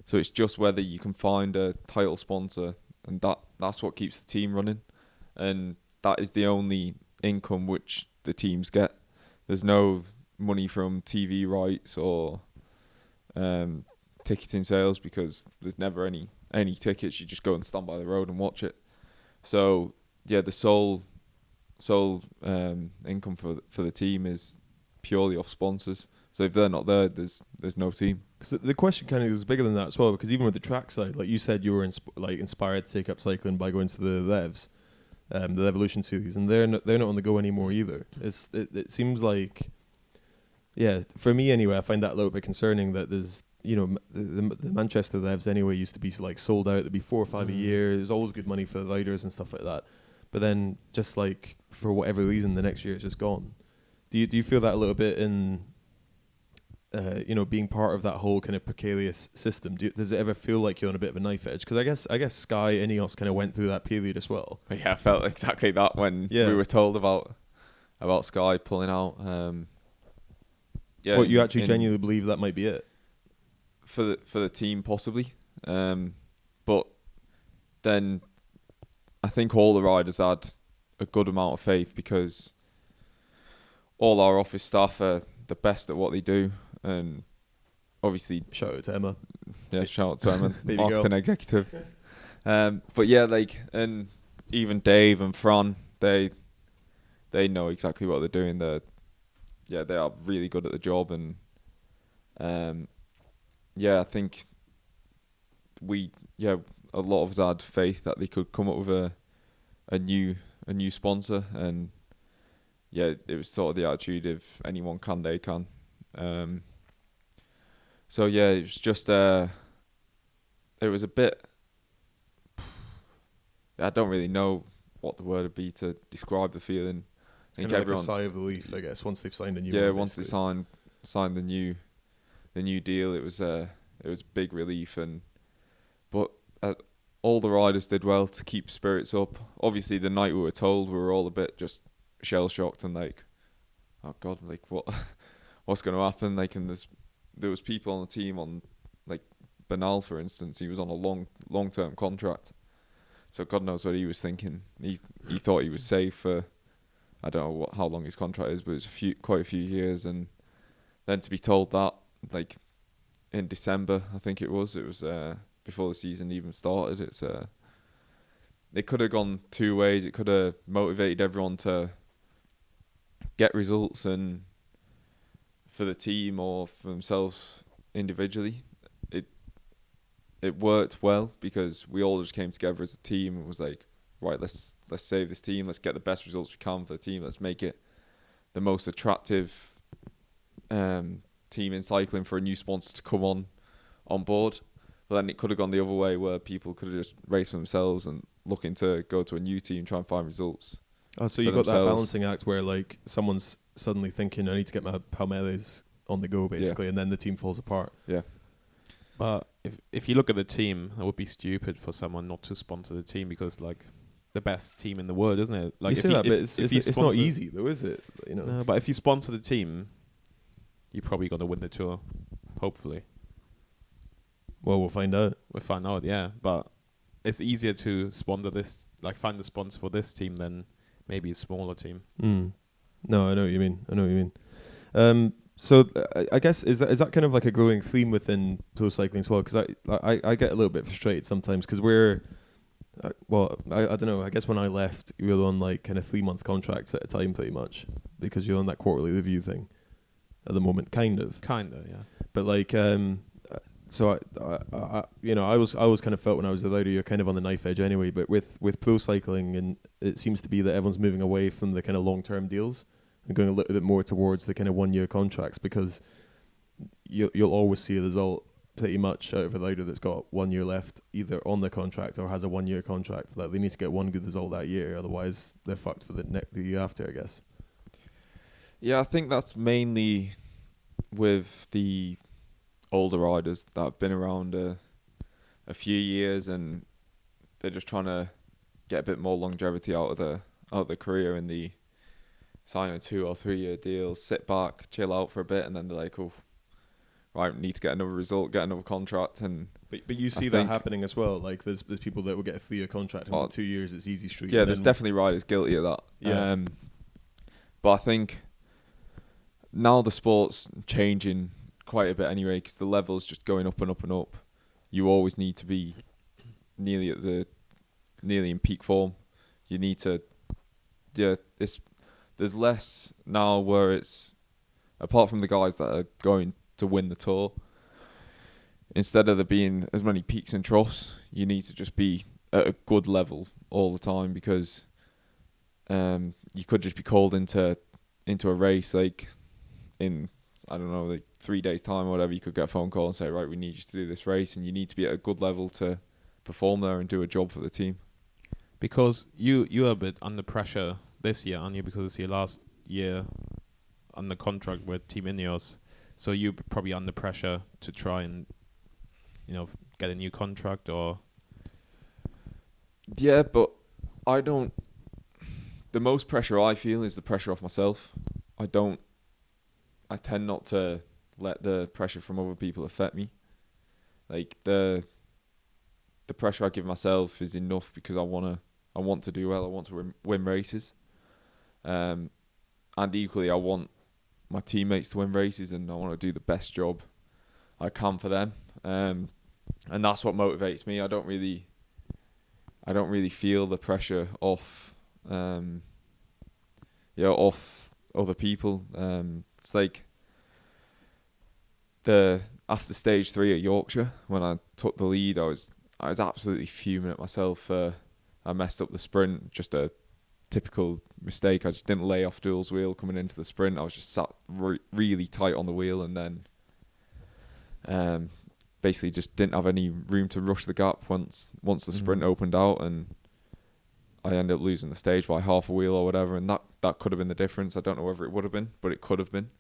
So it's just whether you can find a title sponsor, and that's what keeps the team running. And that is the only income which the teams get. There's no money from TV rights or ticketing sales, because there's never any tickets. You just go and stand by the road and watch it. So yeah, the sole income for the team is purely off sponsors. So if they're not there, there's no team. Because the question kind of is bigger than that as well. Because even with the track side, like you said, you were inspired to take up cycling by going to the Revs, the Evolution series, and they're not on the go anymore either. It seems like, yeah, for me anyway, I find that a little bit concerning that there's, you know, the Manchester Revs anyway used to be like sold out. There'd be 4 or 5 a year. There's always good money for the riders and stuff like that. but then just like for whatever reason, the next year it's just gone. Do you feel that a little bit in, being part of that whole kind of precarious system? Does it ever feel like you're on a bit of a knife edge? Because I guess Sky Ineos kind of went through that period as well. Yeah, I felt exactly that when we were told about Sky pulling out. What you actually genuinely believe that might be it for the team, possibly. But then I think all the riders had a good amount of faith, because all our office staff are the best at what they do, and obviously shout out to Emma. Yeah, shout out to Emma, Baby marketing girl. executive. But yeah, like, and even Dave and Fran, they know exactly what they're doing. They are really good at the job, and I think a lot of us had faith that they could come up with a new sponsor, and it was sort of the attitude of anyone can, they can. So yeah, it was just it was a bit. I don't really know what the word would be to describe the feeling. I think everyone, like a sigh of relief, I guess, once they've signed a new. Yeah, one, once they signed the new deal, it was a big relief, but all the riders did well to keep spirits up. Obviously, the night we were told, we were all a bit just shell shocked and like, oh God, like what's going to happen? Like, and there was people on the team, on like Bernal, for instance. He was on a long term contract, so God knows what he was thinking. He thought he was safe for, I don't know how long his contract is, but it's quite a few years, and then to be told that, like, in December, I think it was before the season even started. It could have gone two ways. It could have motivated everyone to get results, and for the team or for themselves individually. It worked well, because we all just came together as a team and was like, right, let's save this team. Let's get the best results we can for the team. Let's make it the most attractive team in cycling for a new sponsor to come on board. But then it could have gone the other way, where people could have just raced for themselves and looking to go to a new team, try and find results. Oh, so you got that balancing act where like someone's suddenly thinking, I need to get my Palmeiras on the go, basically, and then the team falls apart. Yeah. But if you look at the team, it would be stupid for someone not to sponsor the team, because like the best team in the world, isn't it? Like, you say that, but it's not easy though, is it? You know. No, but if you sponsor the team, you're probably going to win the Tour, hopefully. Well, we'll find out. Yeah. But it's easier to sponsor this, like find the sponsor for this team, than maybe a smaller team. No, I know what you mean. So I guess is that kind of like a growing theme within pro cycling as well? Because I get a little bit frustrated sometimes, because I don't know. I guess when I left, you were on like kind of 3-month contracts at a time, pretty much, because you're on that quarterly review thing at the moment, kind of, yeah. But like, so I was kind of felt when I was a rider, you're kind of on the knife edge anyway. But with pro cycling, and it seems to be that everyone's moving away from the kind of long-term deals and going a little bit more towards the kind of 1-year contracts, because you'll always see a result pretty much out of a rider that's got 1 year left, either on the contract or has a 1-year contract, that they need to get one good result that year, otherwise they're fucked for the year after, I guess. Yeah, I think that's mainly with the older riders that have been around a few years, and they're just trying to get a bit more longevity out of the career, in the sign a 2 or 3 year deals, sit back, chill out for a bit, and then they're like, oh, right, need to get another result, get another contract. And but you see that happening as well. Like there's people that will get a 3-year contract, and for 2 years it's easy street. Yeah, there's definitely riders guilty of that. Yeah. But I think now the sport's changing quite a bit anyway, because the level's just going up and up and up. You always need to be nearly in peak form. You need to, there's less now where it's, apart from the guys that are going to win the Tour, instead of there being as many peaks and troughs, you need to just be at a good level all the time, because you could just be called into a race, like in, I don't know, like 3 days time or whatever. You could get a phone call and say, right, we need you to do this race, and you need to be at a good level to perform there and do a job for the team. Because you are a bit under pressure this year, aren't you? Because it's your last year under contract with Team Ineos, so you're probably under pressure to try and, get a new contract or. Yeah, but I don't. The most pressure I feel is the pressure off myself. I tend not to let the pressure from other people affect me. Like the pressure I give myself is enough because I want to do well. I want to win races. And equally, I want my teammates to win races, and I want to do the best job I can for them. And that's what motivates me. I don't really feel the pressure off other people. It's like after stage 3 at Yorkshire, when I took the lead, I was absolutely fuming at myself. I messed up the sprint, just a typical mistake. I just didn't lay off Duel's wheel coming into the sprint. I was just sat really tight on the wheel, and then basically just didn't have any room to rush the gap once the sprint opened out, and I ended up losing the stage by half a wheel or whatever, and that could have been the difference. I don't know whether it would have been, but it could have been.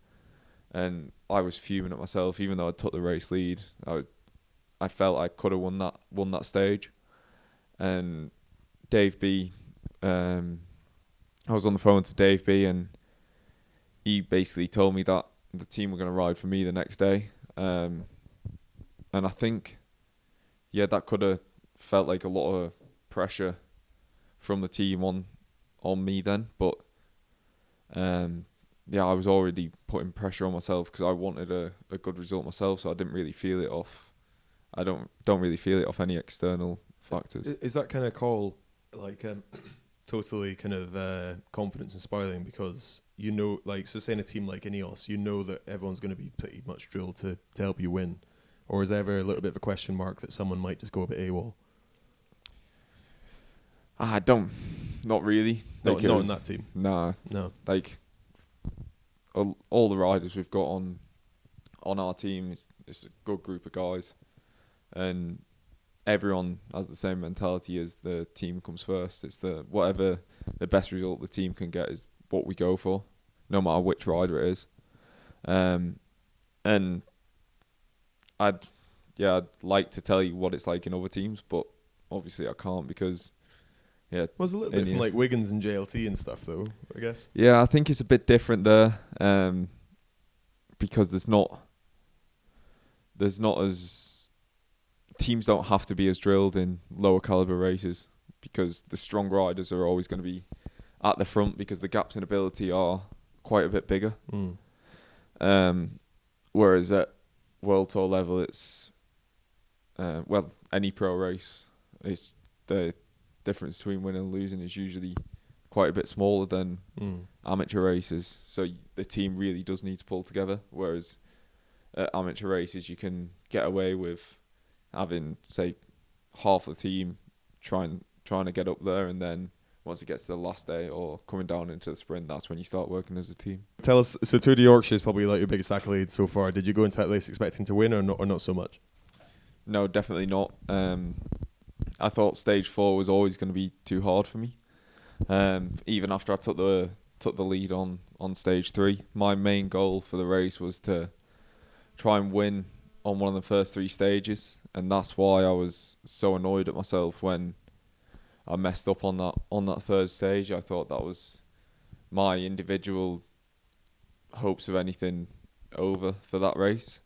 And I was fuming at myself, even though I took the race lead. I felt I could have won that stage. And Dave B, I was on the phone to Dave B, and he basically told me that the team were going to ride for me the next day. And I think, that could have felt like a lot of pressure from the team on me then. But I was already putting pressure on myself because I wanted a good result myself, so I didn't really feel it off. I don't really feel it off any external factors. Is that kind of call totally kind of confidence inspiring, because so saying a team like Ineos, that everyone's going to be pretty much drilled to help you win, or is there ever a little bit of a question mark that someone might just go a bit AWOL? Not really. Not in that team. Nah. No. Like all the riders we've got on our team is a good group of guys, and everyone has the same mentality as the team comes first. It's whatever the best result the team can get is what we go for, no matter which rider it is. And I'd like to tell you what it's like in other teams, but obviously I can't because well, it's a little bit from like Wiggins and JLT and stuff, though, I guess. Yeah, I think it's a bit different there, because there's not as teams don't have to be as drilled in lower caliber races, because the strong riders are always going to be at the front because the gaps in ability are quite a bit bigger. Whereas at World Tour level, it's any pro race, it's the difference between winning and losing is usually quite a bit smaller than amateur races. So the team really does need to pull together. Whereas at amateur races, you can get away with having, say, half the team trying to get up there, and then once it gets to the last day or coming down into the sprint, that's when you start working as a team. Tell us, so Tour De Yorkshire is probably like your biggest accolade so far. Did you go into that race expecting to win or not so much? No, definitely not. I thought stage 4 was always going to be too hard for me. Even after I took the lead on stage 3, my main goal for the race was to try and win on one of the first 3 stages, and that's why I was so annoyed at myself when I messed up on that third stage. I thought that was my individual hopes of anything over for that race.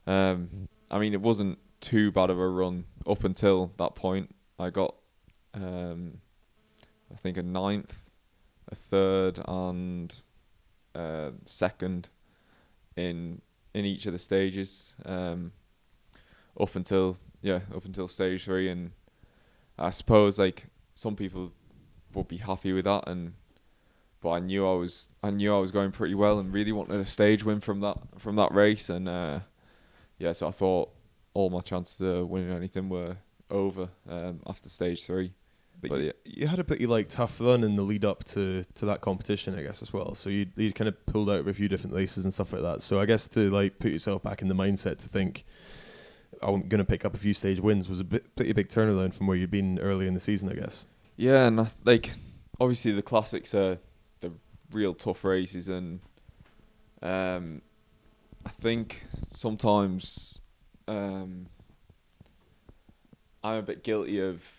I mean, it wasn't too bad of a run up until that point. I got, I think, a 9th, a 3rd, and 2nd in each of the stages, up until stage 3, and I suppose like some people would be happy with that, but I knew I was going pretty well and really wanted a stage win from that race, and so I thought all my chances of winning anything were over after stage 3. But you had a pretty tough run in the lead up to that competition, I guess, as well. So you kind of pulled out of a few different races and stuff like that. So I guess to put yourself back in the mindset to think I'm going to pick up a few stage wins was a pretty big turnaround from where you'd been early in the season, I guess. Yeah, and like obviously the classics are the real tough races, and I think sometimes I'm a bit guilty of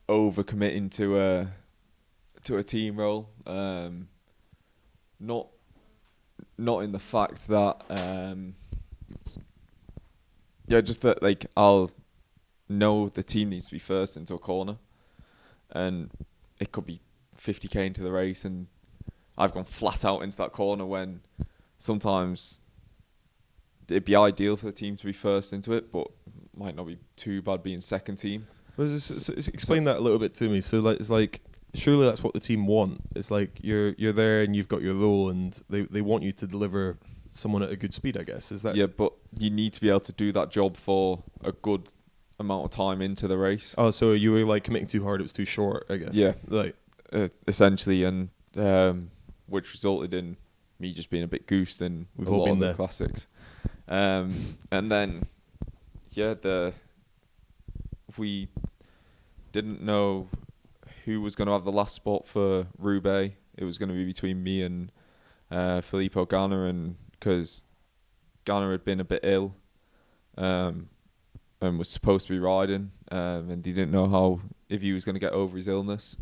overcommitting to a team role. Not in the fact that just that like I'll know the team needs to be first into a corner, and it could be 50k into the race, and I've gone flat out into that corner when sometimes it'd be ideal for the team to be first into it, but might not be too bad being second team. Explain that a little bit to me. So like, it's like, surely that's what the team want. It's like you're there and you've got your role, and they want you to deliver someone at a good speed, I guess. Is that? Yeah, but you need to be able to do that job for a good amount of time into the race. Oh, so you were like committing too hard, it was too short, I guess. Yeah, like essentially, and which resulted in me just being a bit goosed in We've a all lot been of there. the classics. And then we didn't know who was going to have the last spot for Roubaix. It was going to be between me and Filippo Ganna, and because Ganna had been a bit ill and was supposed to be riding, and he didn't know if he was going to get over his illness.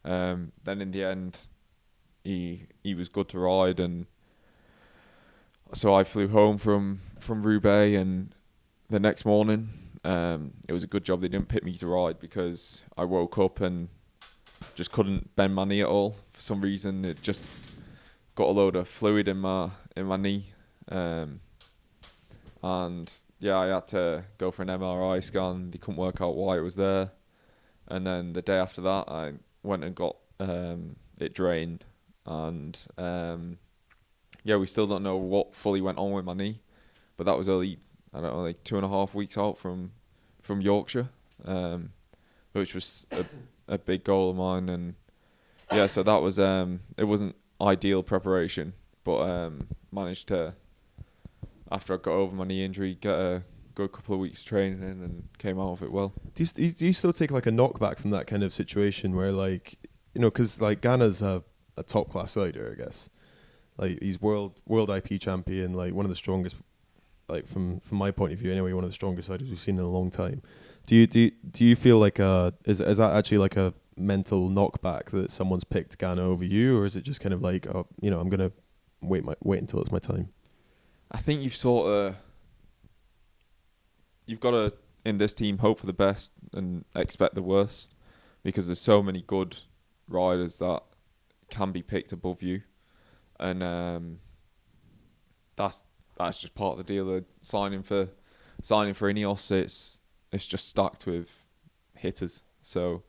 Then in the end, he was good to ride, and so I flew home from Roubaix, and the next morning, it was a good job they didn't pick me to ride, because I woke up and just couldn't bend my knee at all. For some reason, it just got a load of fluid in my knee, and yeah, I had to go for an MRI scan. They couldn't work out why it was there, and then the day after that, I went and got it drained, and we still don't know what fully went on with my knee, but that was only, I don't know, like 2.5 weeks out from Yorkshire, which was a big goal of mine, and yeah, so that was it wasn't ideal preparation, but managed to, after I got over my knee injury, get a good couple of weeks training in and came out of it well. Do you still take like a knockback from that kind of situation where, like, you know, because like Ganna's a top class rider, I guess. Like, he's world IP champion, like one of the strongest, like from my point of view anyway, one of the strongest riders we've seen in a long time. Do you feel like is that actually like a mental knockback that someone's picked Ganna over you, or is it just kind of like, oh, you know, I'm gonna wait until it's my time? I think you've got to, in this team, hope for the best and expect the worst, because there's so many good riders that can be picked above you, and that's just part of the deal of signing for Ineos. It's just stacked with hitters, so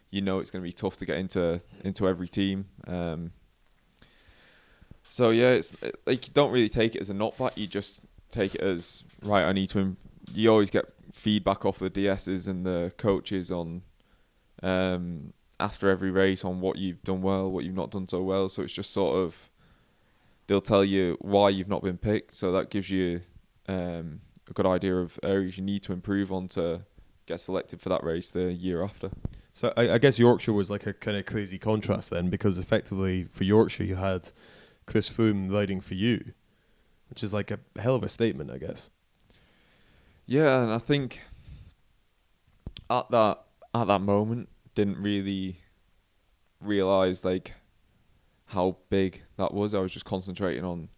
you know it's going to be tough to get into every team. So yeah, it's like, you don't really take it as a knockback. You just take it as, right, I need to. You always get feedback off the DSs and the coaches on after every race on what you've done well, what you've not done so well. So it's just sort of, they'll tell you why you've not been picked. So that gives you a good idea of areas you need to improve on to get selected for that race the year after. So I guess Yorkshire was like a kind of crazy contrast then, because effectively for Yorkshire you had Chris Froome riding for you, which is like a hell of a statement, I guess. Yeah, and I think at that moment, didn't really realise like how big that was. I was just concentrating on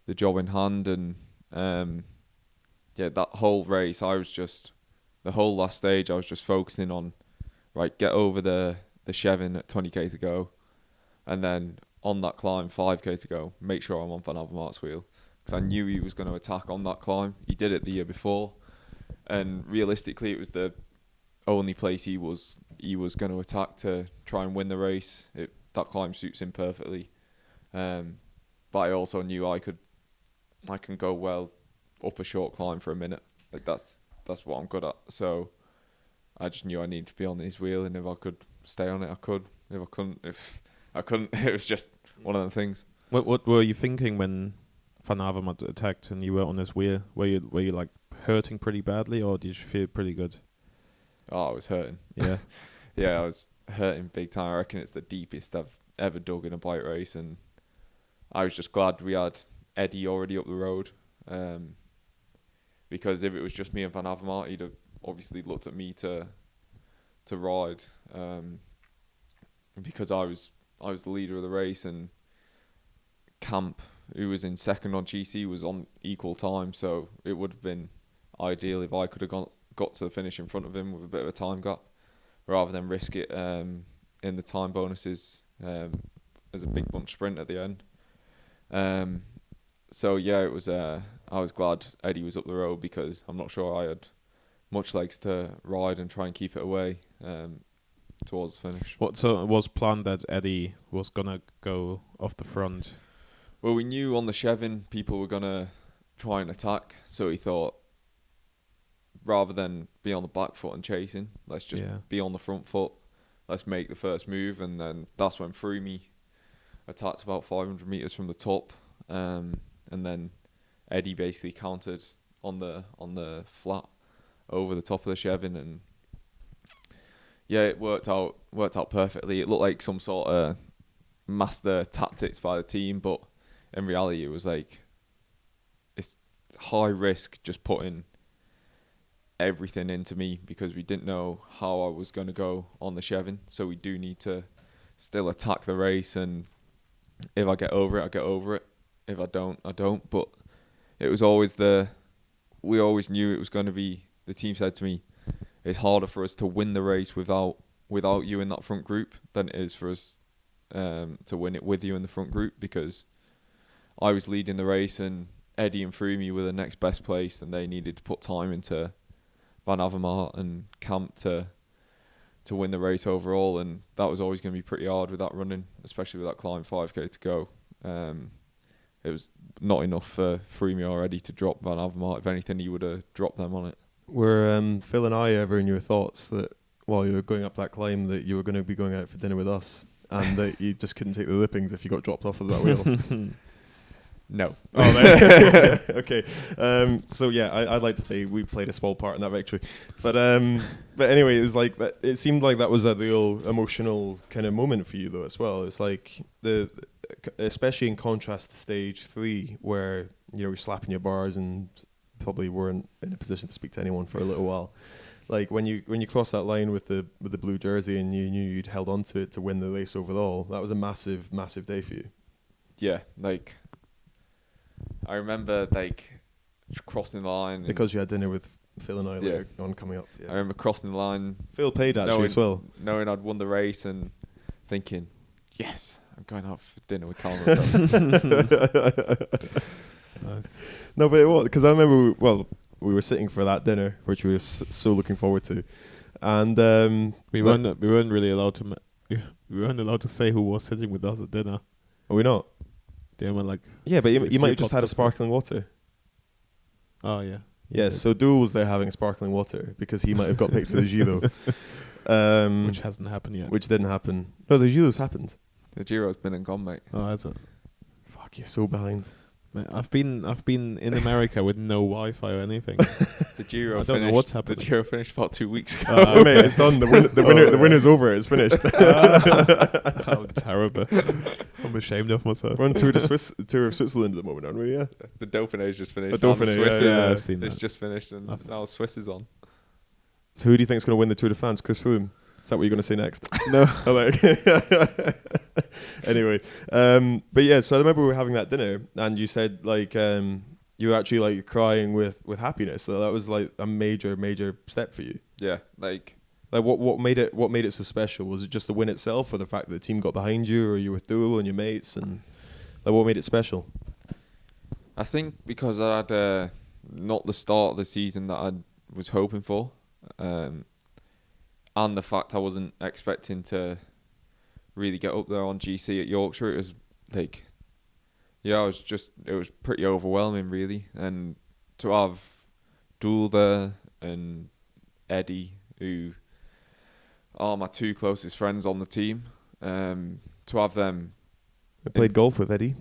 the job in hand, and that whole race, the whole last stage, I was just focusing on, right, get over the Chevin at 20k to go, and then on that climb, 5k to go, make sure I'm on Van Avermaet's wheel, because I knew he was going to attack on that climb. He did it the year before, and realistically, it was the only place he was going to attack to try and win the race. That climb suits him perfectly, but I also knew I can go well up a short climb for a minute. Like, that's what I'm good at. So I just knew I needed to be on his wheel, and if I could stay on it, I could. If I couldn't, it was just one of them things. What were you thinking when Van Avermaet attacked and you were on his wheel? Were you like hurting pretty badly, or did you feel pretty good? Oh, I was hurting. Yeah. yeah, I was hurting big time. I reckon it's the deepest I've ever dug in a bike race, and I was just glad we had Eddie already up the road, because if it was just me and Van Avermaet, he'd have obviously looked at me to ride, because I was the leader of the race, and Camp, who was in second on GC, was on equal time, so it would have been ideal if I could have got to the finish in front of him with a bit of a time gap, rather than risk it in the time bonuses as a big bunch sprint at the end. So yeah, it was. I was glad Eddie was up the road, because I'm not sure I had much legs to ride and try and keep it away towards the finish. So it was planned that Eddie was gonna go off the front? Well, we knew on the Chevin people were gonna try and attack, so he thought, rather than be on the back foot and chasing, let's just be on the front foot. Let's make the first move, and then that's when Froome attacked about 500 meters from the top, and then Eddie basically countered on the flat over the top of the Chevin, and yeah, it worked out perfectly. It looked like some sort of master tactics by the team, but in reality, it was like, it's high risk just putting everything into me, because we didn't know how I was going to go on the Chevin, so we do need to still attack the race, and if I get over it, I get over it. If I don't, I don't. But it was always we always knew it was going to be, the team said to me, it's harder for us to win the race without you in that front group than it is for us to win it with you in the front group, because I was leading the race and Eddie and Froome were the next best place, and they needed to put time into Van Avermaet and Camp to win the race overall, and that was always going to be pretty hard with that running, especially with that climb 5k to go. It was not enough for Froome already to drop Van Avermaet. If anything, he would have dropped them on it. Were Phil and I ever in your thoughts that while you were going up that climb that you were going to be going out for dinner with us, and that you just couldn't take the lippings if you got dropped off of that wheel? No. Oh, okay. So yeah, I'd like to say we played a small part in that victory, but anyway, it was like that. It seemed like that was a real emotional kind of moment for you, though, as well. It's like especially in contrast to stage 3, where you're slapping your bars and probably weren't in a position to speak to anyone for a little while. Like when you crossed that line with the blue jersey and you knew you'd held on to it to win the race overall, that was a massive day for you. Yeah, like I remember like crossing the line because you had dinner with Phil and I later on coming up. Yeah. I remember crossing the line. Phil paid actually as well. Knowing I'd won the race and thinking, yes, I'm going out for dinner with Callum. Nice. No, but it was because I remember we were sitting for that dinner, which we were so looking forward to, and we weren't really allowed to we weren't allowed to say who was sitting with us at dinner. Are we not? They were like, yeah, but you might have just had a sparkling water. Oh yeah. Yes, so Duel was there having sparkling water because he might have got picked for the Giro, which hasn't happened yet. Which didn't happen. No, the Giro's happened. The Giro's been and gone, mate. Oh, has it? Fuck, you're so behind. Man, I've been in America with no Wi-Fi or anything. The Giro. I don't know what's happening. The Giro finished about 2 weeks ago. Mate, it's done. The winner's over. It's finished. How terrible! I'm ashamed of myself. We're on Tour of Switzerland at the moment, aren't we? Yeah. The Dauphine's just finished. The Dauphiné, I've seen that. It's just finished, and now Swiss is on. So who do you think is going to win the Tour de France? Chris Froome? Is that what you're going to say next? No. Oh, okay. Anyway, but yeah, so I remember we were having that dinner, and you said like you were actually like crying with happiness. So that was like a major step for you. Yeah, like what made it so special? Was it just the win itself, or the fact that the team got behind you, or you were with Duel and your mates, and like what made it special? I think because I had not the start of the season that I was hoping for. And the fact I wasn't expecting to really get up there on GC at Yorkshire, it was like, yeah, it was pretty overwhelming, really. And to have Duel there and Eddie, who are my 2 closest friends on the team, to have them. I played golf with Eddie.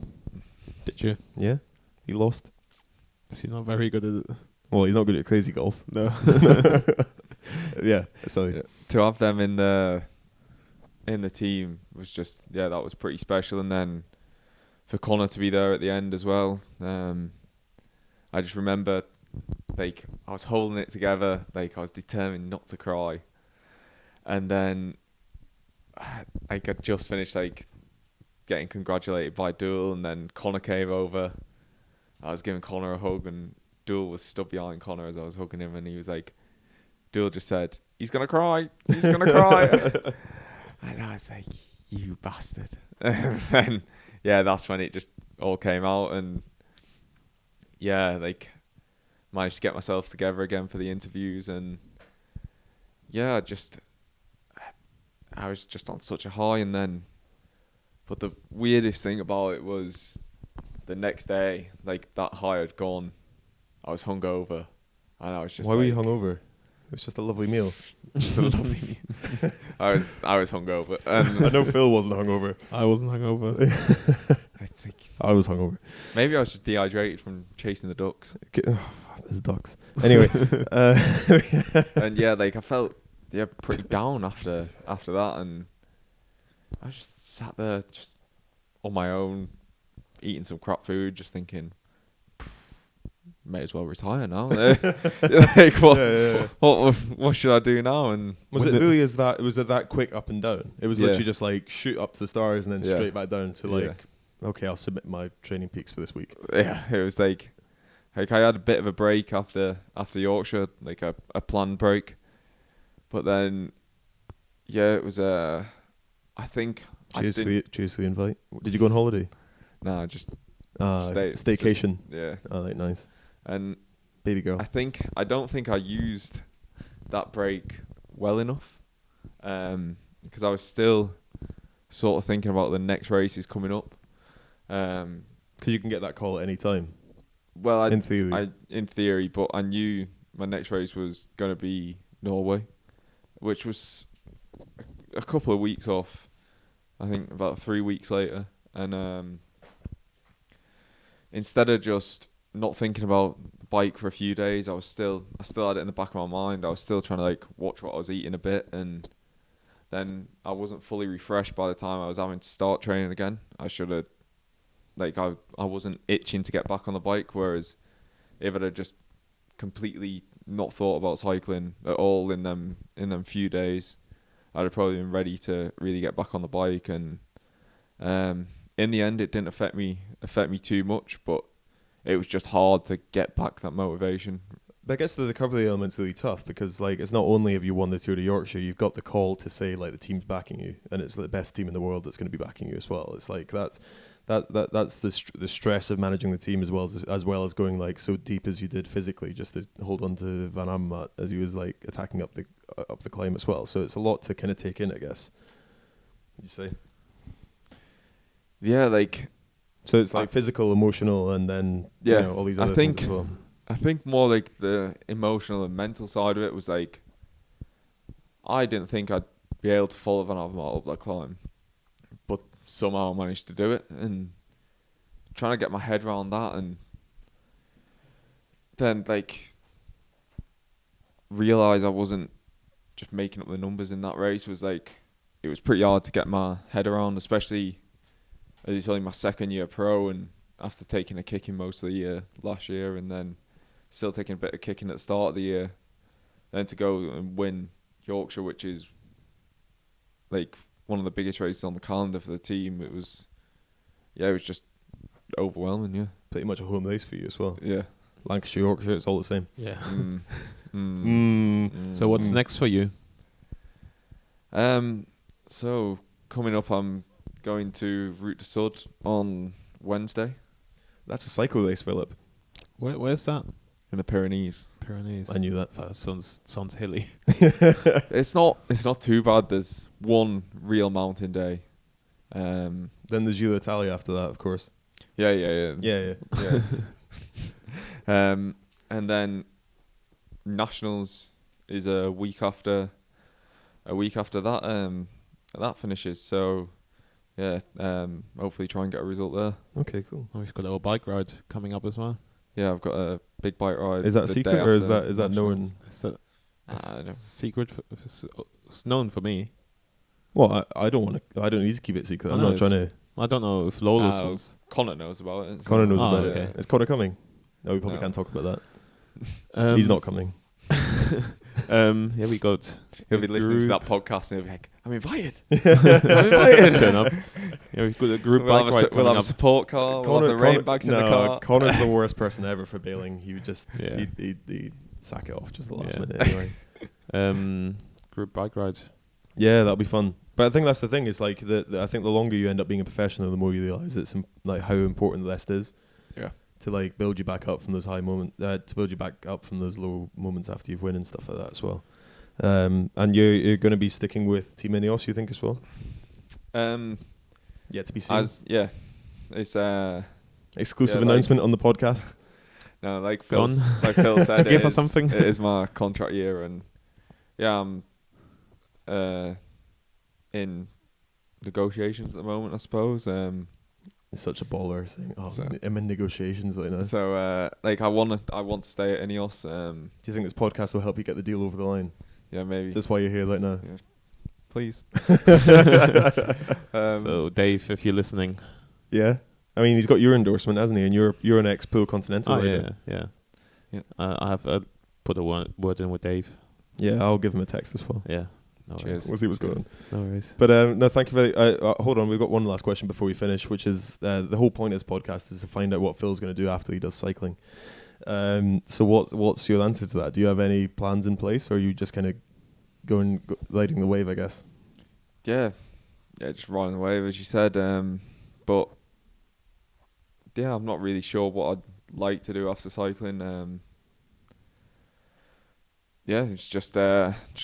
Did you? Yeah. He lost. Is he not very good at it? Well, he's not good at crazy golf. No. Yeah, sorry. Yeah. To have them in the team was just, that was pretty special. And then for Connor to be there at the end as well, I just remember, like, I was holding it together, like I was determined not to cry. And then I had just finished like getting congratulated by Dool, and then Connor came over. I was giving Connor a hug, and Dool was stood behind Connor as I was hugging him, and he was like, Dool just said, "He's gonna cry, he's gonna cry." And I was like, "You bastard." And then, that's when it just all came out, and like managed to get myself together again for the interviews, and I was just on such a high. And then, but the weirdest thing about it was the next day, like that high had gone, I was hungover, and I was just. Why were you hungover? It was just a lovely meal. Just a lovely meal. I was hungover. I know Phil wasn't hungover. I wasn't hungover. I think I was hungover. maybe I was just dehydrated from chasing the ducks. There's ducks. Anyway, And like I felt pretty down after that, and I just sat there just on my own, eating some crap food, just thinking, may as well retire now. Like what should I do now? And was it really was it that quick up and down? It was Yeah. literally just like shoot up to the stars and then Yeah. straight back down to Yeah. like, okay, I'll submit my training peaks for this week. it was like I had a bit of a break after Yorkshire, like a planned break, but then it was I think Cheers for the invite. Did you go on holiday? nah, just Staycation. yeah. Oh, like nice. And Baby girl. I don't think I used that break well enough, because I was still sort of thinking about the next races coming up. Because you can get that call at any time. Well, In theory. in theory, but I knew my next race was going to be Norway, which was a couple of weeks off. I think about 3 weeks later, and instead of just not thinking about the bike for a few days, I still had it in the back of my mind. I was still trying to like watch what I was eating a bit, and then I wasn't fully refreshed by the time I was having to start training again. I should have, like, I wasn't itching to get back on the bike, whereas if I'd have just completely not thought about cycling at all in them few days, I'd have probably been ready to really get back on the bike. And in the end, it didn't affect me too much, but it was just hard to get back that motivation. But I guess the recovery element's really tough because like it's not only have you won the Tour de Yorkshire, you've got the call to say like the team's backing you, and it's the best team in the world that's going to be backing you as well. It's like that's the stress of managing the team as well as going like so deep as you did physically, just to hold on to Van Aert as he was like attacking up the climb as well. So it's a lot to kind of take in, I guess. You say? Yeah, like. So it's like physical, emotional, and then all these other things as well. I think more like the emotional and mental side of it was like, I didn't think I'd be able to follow Van Aert up that climb, but somehow I managed to do it, and trying to get my head around that, and then like realize I wasn't just making up the numbers in that race was like, it was pretty hard to get my head around, especially as it's only my second year pro, and after taking a kicking most of the year last year, and then still taking a bit of kicking at the start of the year, then to go and win Yorkshire, which is like one of the biggest races on the calendar for the team. It was just overwhelming. Yeah, pretty much a home race for you as well. Yeah, Lancashire, Yorkshire, it's all the same. Yeah. So what's next for you? So coming up, I'm going to Route de Sud on Wednesday. That's a cycle race, Philip. Where's that? In the Pyrenees. I knew that. That sounds hilly. It's not too bad. There's one real mountain day. Then there's Giro d'Italia after that, of course. Yeah. And then Nationals is a week after that that finishes. So hopefully try and get a result there. Okay, cool. Oh, we've got a little bike ride coming up as well. Yeah, I've got a big bike ride. Is that the secret day or is after that known? Nationals. I don't know. Secret. It's known for me. Well, I don't want to. I don't need to keep it secret. I I'm know not trying to. I don't know if Lawless was. Connor knows about it. so- Connor knows Oh, about okay. it. Is Connor coming? No, we probably No. can't talk about that. He's not coming. Yeah, we got. He'll be a listening to group- that podcast and he'll be like, I'm invited. I'm invited. Turn up. Yeah, we've got a group We'll have, bike a, ride we'll coming have a up. support car. We'll have the rain bags in the car. Connor's the worst person ever for bailing. He would just Yeah. he'd sack it off just the last Yeah. minute anyway. Group bike ride. Yeah, that'll be fun. But I think that's the thing. Is like I think the longer you end up being a professional, the more you realise it's like how important the rest is. Yeah. To like build you back up from those high moments, to build you back up from those low moments after you've won and stuff like that as well. And you're going to be sticking with Team Ineos, you think, as well? Yeah, to be seen. It's Exclusive yeah, like- announcement on the podcast. no, like Go Phil, on. like Phil said, Give it us is- something. It is my contract year, and yeah, I'm in negotiations at the moment, I suppose. It's such a baller saying, "Oh, So- I'm in negotiations right now." Do So like I want to stay at Ineos. you think this podcast will help you get the deal over the line? Yeah, maybe. Is this why you're here right now? Please. So Dave, if you're listening. Yeah. I mean, he's got your endorsement, hasn't he? And you're an ex-Pool Continental. Oh rider. yeah. Yeah. I have put a word in with Dave. Yeah, I'll give him a text as well. Yeah. No Cheers. worries. We'll see what's going on. No worries. But no, thank you very. Hold on, we've got one last question before we finish, which is the whole point of this podcast is to find out what Phil's going to do after he does cycling. So what's your answer to that? Do you have any plans in place, or are you just kind of riding the wave? I guess. Yeah, just riding the wave, as you said. But yeah, I'm not really sure what I'd like to do after cycling. Yeah, it's just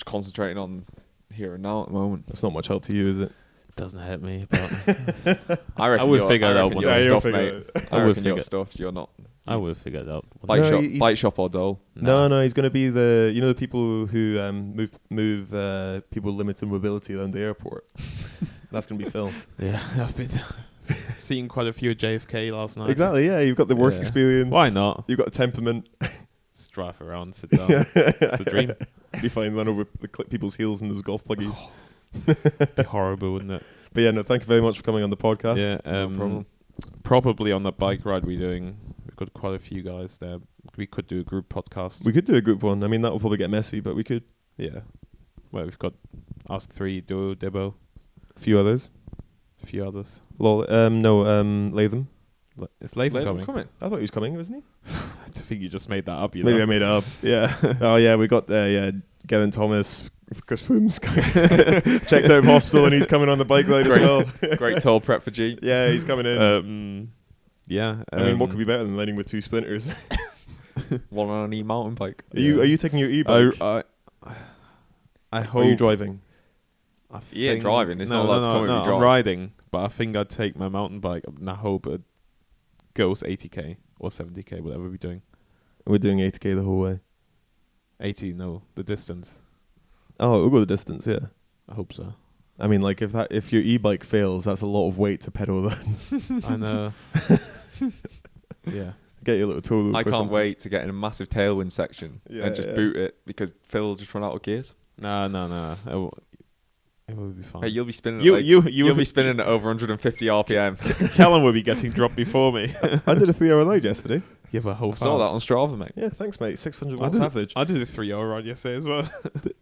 concentrating on here and now at the moment. That's not much help to you, is it? Doesn't hurt me, but I reckon will you're- figure I it out reckon one your day. stuff, Yeah, you'll mate. figure I I will reckon your figure- stuff. You're not I will figure it out. bike No, shop, he's- bike shop or dull. No, he's going to be the people who move people with limited mobility around the airport. That's going to be Phil. Yeah, I've been seeing quite a few at JFK last night. Exactly. Yeah, you've got the work Yeah. experience. Why not? You've got a temperament. Just drive around, sit down. It's a dream. Be fine, run over people's heels in those golf pluggies. Be horrible, wouldn't it? But yeah, no, thank you very much for coming on the podcast. Yeah, No problem. Probably on the bike ride we're doing, we've got quite a few guys there. We could do a group podcast. We could do a group one. I mean, that will probably get messy, but we could. Yeah. Well, we've got us three, Duo, Debo, A few others. a few others. Latham. Is Latham Latham coming? I thought he was coming, wasn't he? I think you just made that up, you Maybe know. I made it up. Yeah. Oh yeah, we got Gavin Thomas, Chris Froome's checked out of hospital and he's coming on the bike ride as well. Great toll prep for G. Yeah, he's coming in. Yeah. I mean, what could be better than riding with two splinters? One on an e-mountain bike. Are you taking your e-bike? I Or hope. are you driving? I He ain't think- driving, it's no, not allowed no, to no, come if no, he I'm drives. riding, but I think I'd take my mountain bike and I hope it goes 80k or 70k, whatever we're doing. We're doing 80k the whole way. 80, no, the distance. Oh, we'll go the distance, yeah. I hope so. I mean, like if your e-bike fails, that's a lot of weight to pedal. Then I know. Yeah. get your little tow loop. I or can't something. wait to get in a massive tailwind section Yeah, and just yeah. boot it because Phil just run out of gears. No. It will be fine. Hey, you'll be spinning. You'll be spinning at over 150 RPM. Callum will be getting dropped before me. I did a 3-hour ride yesterday. Yeah, but how I saw that on Strava, mate. Yeah, thanks, mate. 600 I watts did, average. I did a 3-hour ride yesterday as well.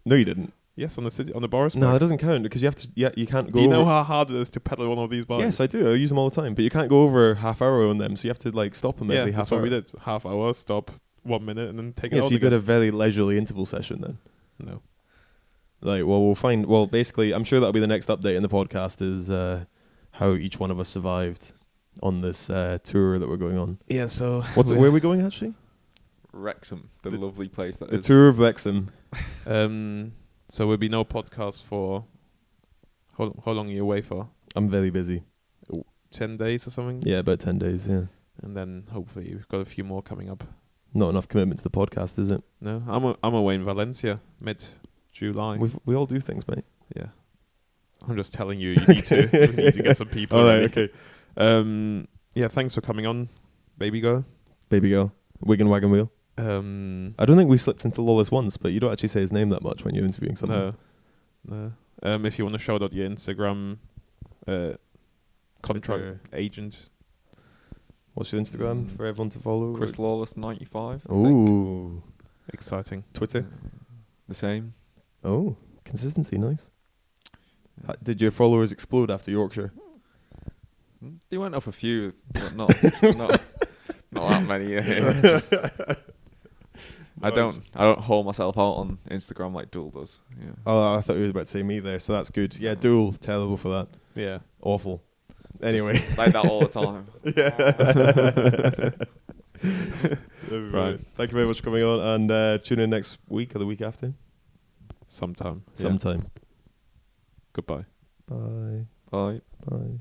No, you didn't. Yes, on the Boris No, bike. it doesn't count because you have to. Yeah, you can't go. Do you know over- how hard it is to pedal one of these bikes? Yes, I do. I use them all the time, but you can't go over half hour on them, so you have to like stop them Yeah, every that's half what hour. we did. Half hour, stop, 1 minute, and then take it Yeah, out so you did again. a very leisurely interval session then. No. Like, well, we'll find. Well, basically, I'm sure that'll be the next update in the podcast is how each one of us survived on this tour that we're going on. Yeah, so... Where are we going actually? Wrexham, the The- lovely place that The is. tour of Wrexham. So there'll be no podcast for... How long are you away for? I'm very busy. 10 days or something? Yeah, about 10 days. Yeah, And then hopefully we've got a few more coming up. not enough commitment to the podcast, is it? No, I'm away in Valencia, mid-July. We all do things, mate. Yeah. I'm just telling you, you need to get some people. All right, ready. okay. Yeah, thanks for coming on, baby girl. Baby girl, wig and wagon wheel. I don't think we slipped into Lawless once, but you don't actually say his name that much when you're interviewing someone. No. If you want to shout out your Instagram contract agent. What's your Instagram for everyone to follow? Chris Lawless 95. Ooh. Exciting. Twitter? The same. Oh, consistency, nice. Did your followers explode after Yorkshire? They went up a few, but not that many. I don't hold myself out on Instagram like Duel does. Yeah. Oh, I thought you were about to say me there, so that's good. Yeah, Duel, terrible for that. Yeah. Awful. Anyway. Just like that all the time. Right. Thank you very much for coming on, and tune in next week or the week after. Sometime. Sometime. Goodbye. Bye. Bye. Bye.